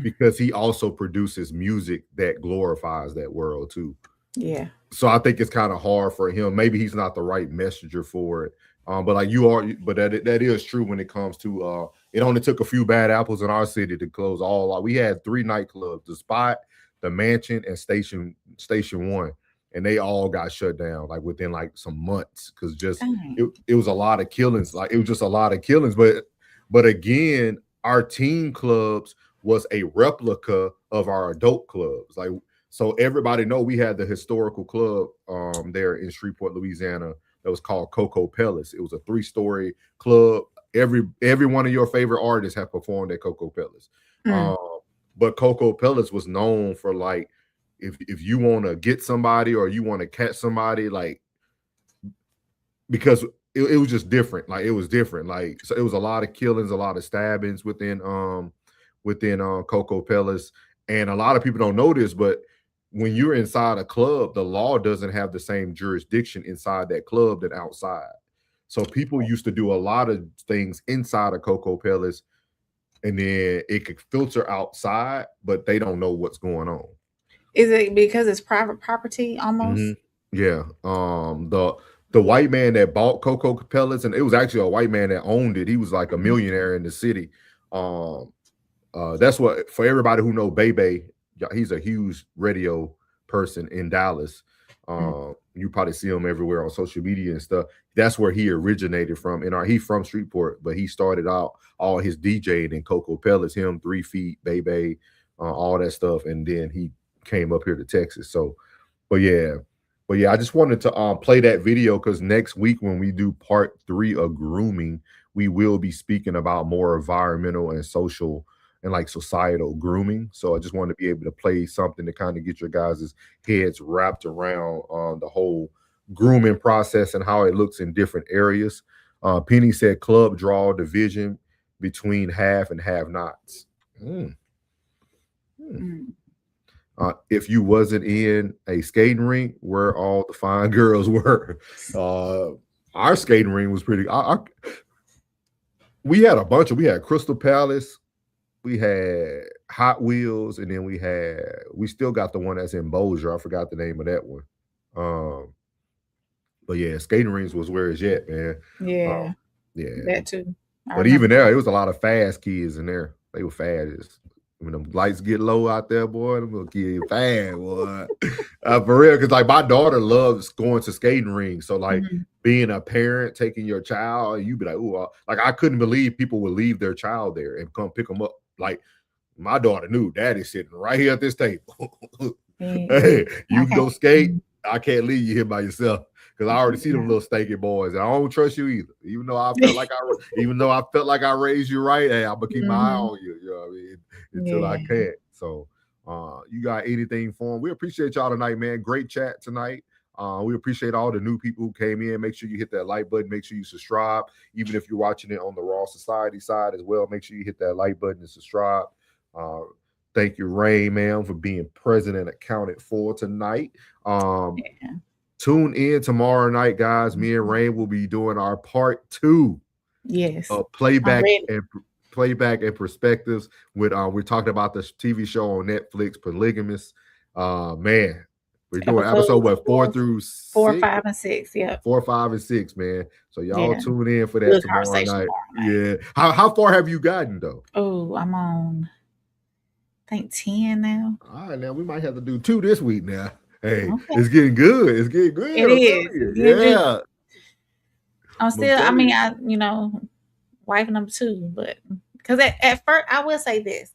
because he also produces music that glorifies that world too. Yeah. So I think it's kind of hard for him. Maybe he's not the right messenger for it. But like you are, but that is true when it comes to it only took a few bad apples in our city to close all. We had 3 nightclubs: the Spot, the Mansion, and Station 1, and they all got shut down like within like some months, because just it was a lot of killings. Like it was just a lot of killings. But But again, our teen clubs was a replica of our adult clubs. Like, so everybody know we had the historical club there in Shreveport, Louisiana, that was called Coco Palace. It was a 3-story club. Every one of your favorite artists have performed at Coco Palace. But Coco Palace was known for, like, if you want to get somebody or you want to catch somebody, like, because it was just different. Like, it was different. Like, so it was a lot of killings, a lot of stabbings within Coco Palace. And a lot of people don't know this, but when you're inside a club, the law doesn't have the same jurisdiction inside that club than outside. So people used to do a lot of things inside of Coco Palace, and then it could filter outside, but they don't know what's going on. Is it because it's private property almost? Yeah. The white man that bought Coco Palace, and it was actually a white man that owned it. He was like a millionaire in the city. That's what, for everybody who know Bebe, he's a huge radio person in Dallas. You probably see him everywhere on social media and stuff. That's where he originated from. And he's from Shreveport, but he started out all his DJing in Coco Palace, him, 3 Feet, Bebe, all that stuff. And then he came up here to Texas. So, but yeah, I just wanted to play that video because next week when we do part 3 of grooming, we will be speaking about more environmental and social and like societal grooming. So I just wanted to be able to play something to kind of get your guys' heads wrapped around the whole grooming process and how it looks in different areas. Penny said club draw division between have and have nots. If you wasn't in a skating rink where all the fine girls were, our skating rink was pretty. We had a bunch of. We had Crystal Palace, we had Hot Wheels, and then we still got the one that's in Bossier. I forgot the name of that one. But yeah, skating rinks was where it's at, man. Yeah, that too. But even there, it was a lot of fast kids in there. They were fast. When them lights get low out there, boy, them little kids fast, boy. For real, because like my daughter loves going to skating rinks. So like being a parent, taking your child, you be like, oh, like I couldn't believe people would leave their child there and come pick them up. Like my daughter knew daddy's sitting right here at this table. Hey, you can go skate. I can't leave you here by yourself. Because I already see them little stanky boys, and I don't trust you either. Even though I felt like I raised you right, hey, I'm gonna keep my eye on you. You know what I mean? Until I can't. So, you got anything for them? We appreciate y'all tonight, man. Great chat tonight. We appreciate all the new people who came in. Make sure you hit that like button. Make sure you subscribe. Even if you're watching it on the Raw Society side as well, make sure you hit that like button and subscribe. Thank you, Ray, man, for being present and accounted for tonight. Tune in tomorrow night, guys. Me and Rain will be doing our part 2. Yes. Playback and perspectives with we're talking about the TV show on Netflix, Polygamous. Man, we're doing episode 4 through 6? 4, 5, and 6. Yeah. 4, 5, and 6, man. So y'all tune in for that tomorrow night. Yeah. How far have you gotten though? Oh, I'm on I think 10 now. All right, now we might have to do 2 this week now. Hey, it's getting good. It's getting good. It is. Yeah. I'm still, wife number 2, but because at first, I will say this.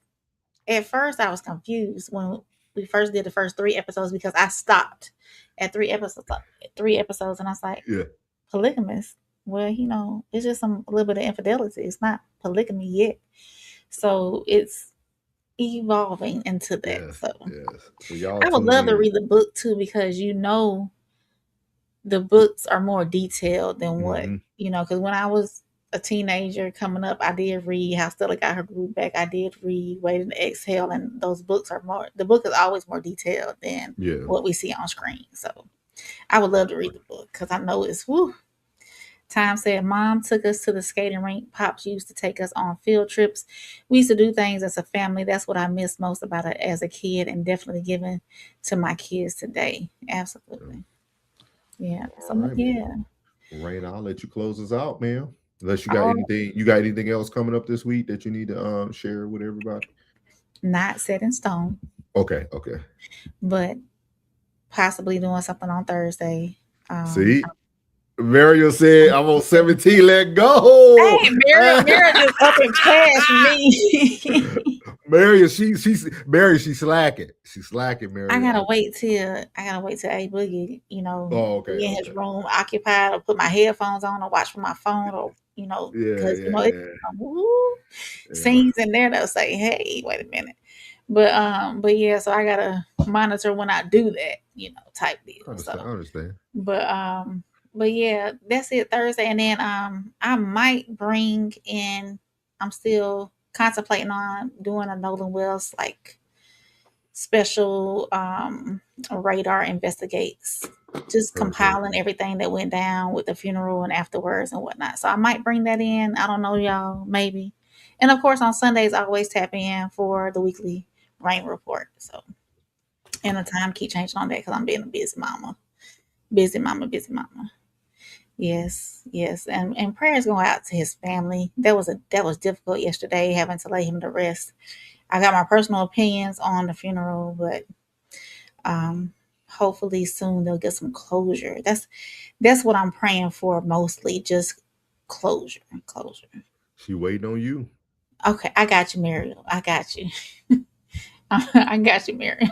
At first, I was confused when we first did the first 3 episodes because I stopped at 3 episodes. And I was like, polygamous. Well, it's just a little bit of infidelity. It's not polygamy yet. So it's evolving into that. So I would love to read the book too, because the books are more detailed than what because when I was a teenager coming up, I did read How Stella Got Her Groove Back. I did read Waiting to Exhale, and those books are the book is always more detailed than what we see on screen. So I would love to read the book because I know it's Time said, Mom took us to the skating rink. Pops used to take us on field trips. We used to do things as a family. That's what I miss most about it as a kid, and definitely giving to my kids today. Absolutely. Yeah. So, Rain, I'll let you close us out, man. Unless you got anything. You got anything else coming up this week that you need to share with everybody? Not set in stone. Okay. But possibly doing something on Thursday. See? Mariel said, I'm on 17, let go. Hey, Mariel just up and past me. Mariel, she's slacking. She's slacking, Mariel. I gotta wait till A Boogie, okay, be in his room occupied, or put my headphones on, or watch from my phone, or because scenes in there that'll say, "Hey, wait a minute." But yeah, so I gotta monitor when I do that, type deal. I understand. But yeah, that's it Thursday, and then I might bring in. I'm still contemplating on doing a Nolan Wells special radar investigates, just compiling everything that went down with the funeral and afterwards and whatnot. So I might bring that in. I don't know, y'all, maybe. And of course, on Sundays, I always tap in for the weekly rain report. So, and the time keep changing on that because I'm being a busy mama. Yes. And prayers going out to his family. That was difficult yesterday, having to lay him to rest. I got my personal opinions on the funeral, but hopefully soon they'll get some closure. That's what I'm praying for mostly, just closure. She waiting on you. Okay, I got you, Mariel. I got you. I got you, Mariel.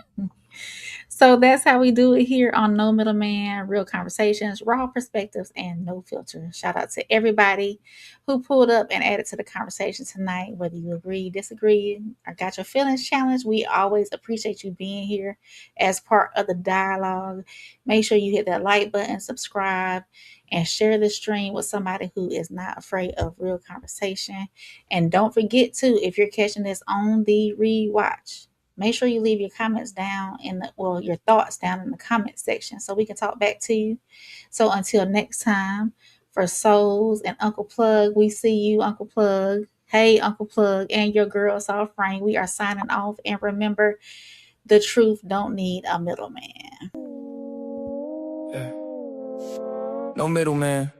So that's how we do it here on No Middleman, real conversations, raw perspectives, and no filter. Shout out to everybody who pulled up and added to the conversation tonight, whether you agree, disagree, or got your feelings challenged. We always appreciate you being here as part of the dialogue. Make sure you hit that like button, subscribe, and share the stream with somebody who is not afraid of real conversation. And don't forget to, if you're catching this on the rewatch, make sure you leave your comments down your thoughts down in the comment section so we can talk back to you. So until next time, for Souls and Uncle Plug, we see you, Uncle Plug. Hey, Uncle Plug, and your girl, Soft Frame. We are signing off. And remember, the truth don't need a middleman. Yeah. No middleman.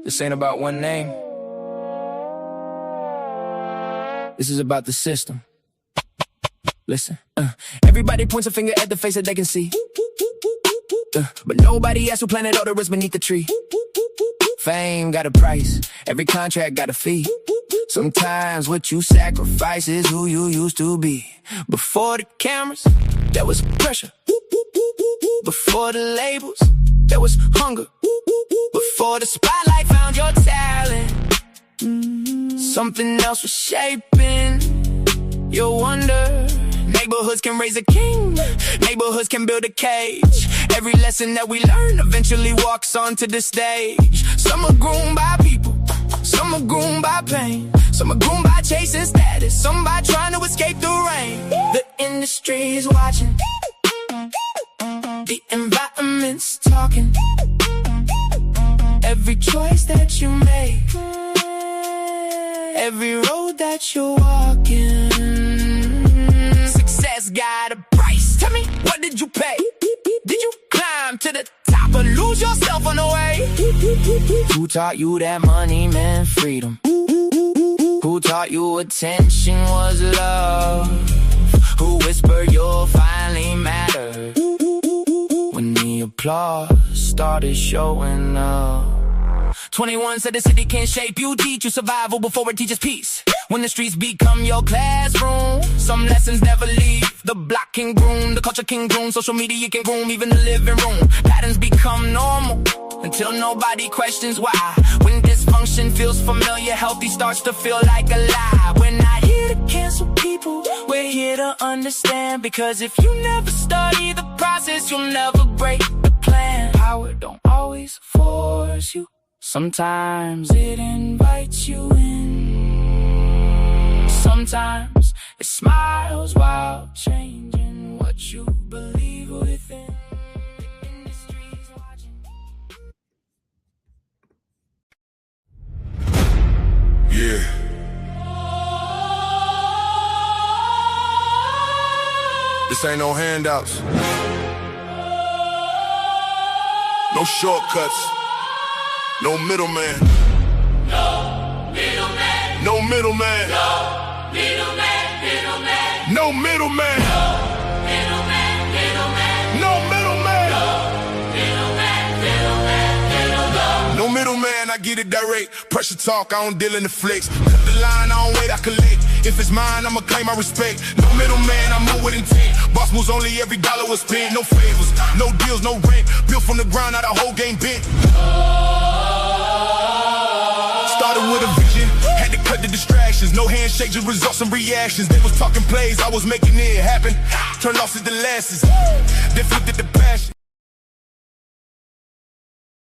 This ain't about one name. This is about the system. Listen, everybody points a finger at the face that they can see. But nobody asks who planted all the roots beneath the tree. Fame got a price, every contract got a fee. Sometimes what you sacrifice is who you used to be. Before the cameras, there was pressure. Before the labels, there was hunger. Before the spotlight found your talent, something else was shaping your wonder. Neighborhoods can raise a king, neighborhoods can build a cage. Every lesson that we learn eventually walks onto the stage. Some are groomed by people, some are groomed by pain, some are groomed by chasing status, some by trying to escape the rain. The industry is watching, the environment's talking. Every choice that you make, every road that you're walking, success got a price. Tell me, what did you pay? Did you climb to the top or lose yourself on the way? Who taught you that money meant freedom? Who taught you attention was love? Who whispered you'll finally matter when the applause started showing up? 21 said the city can shape you, teach you survival before it teaches peace. When the streets become your classroom, some lessons never leave. The block can groom, the culture can groom, social media can groom, even the living room. Patterns become normal until nobody questions why. When dysfunction feels familiar, healthy starts to feel like a lie. We're not here to cancel people, we're here to understand. Because if you never study the process, you'll never break the plan. Power don't always force you, sometimes it invites you in. Sometimes it smiles while changing what you believe within. The industry's watching. Yeah. This ain't no handouts. No shortcuts. No middleman. No middleman. No middleman. No middleman. No middleman. No middleman. No middleman. it direct. Pressure talk, I don't deal in the flex. Cut the line, I don't wait, I collect. If it's mine, I'ma claim my respect. No middleman, I move with intent. Boss moves only, every dollar was spent. No favors, no deals, no rent. Built from the ground, now the whole game bent. Started with a vision, had to cut the distractions. No handshake, just results and reactions. They was talking plays, I was making it happen. Turned losses to losses, then flipped it to passion.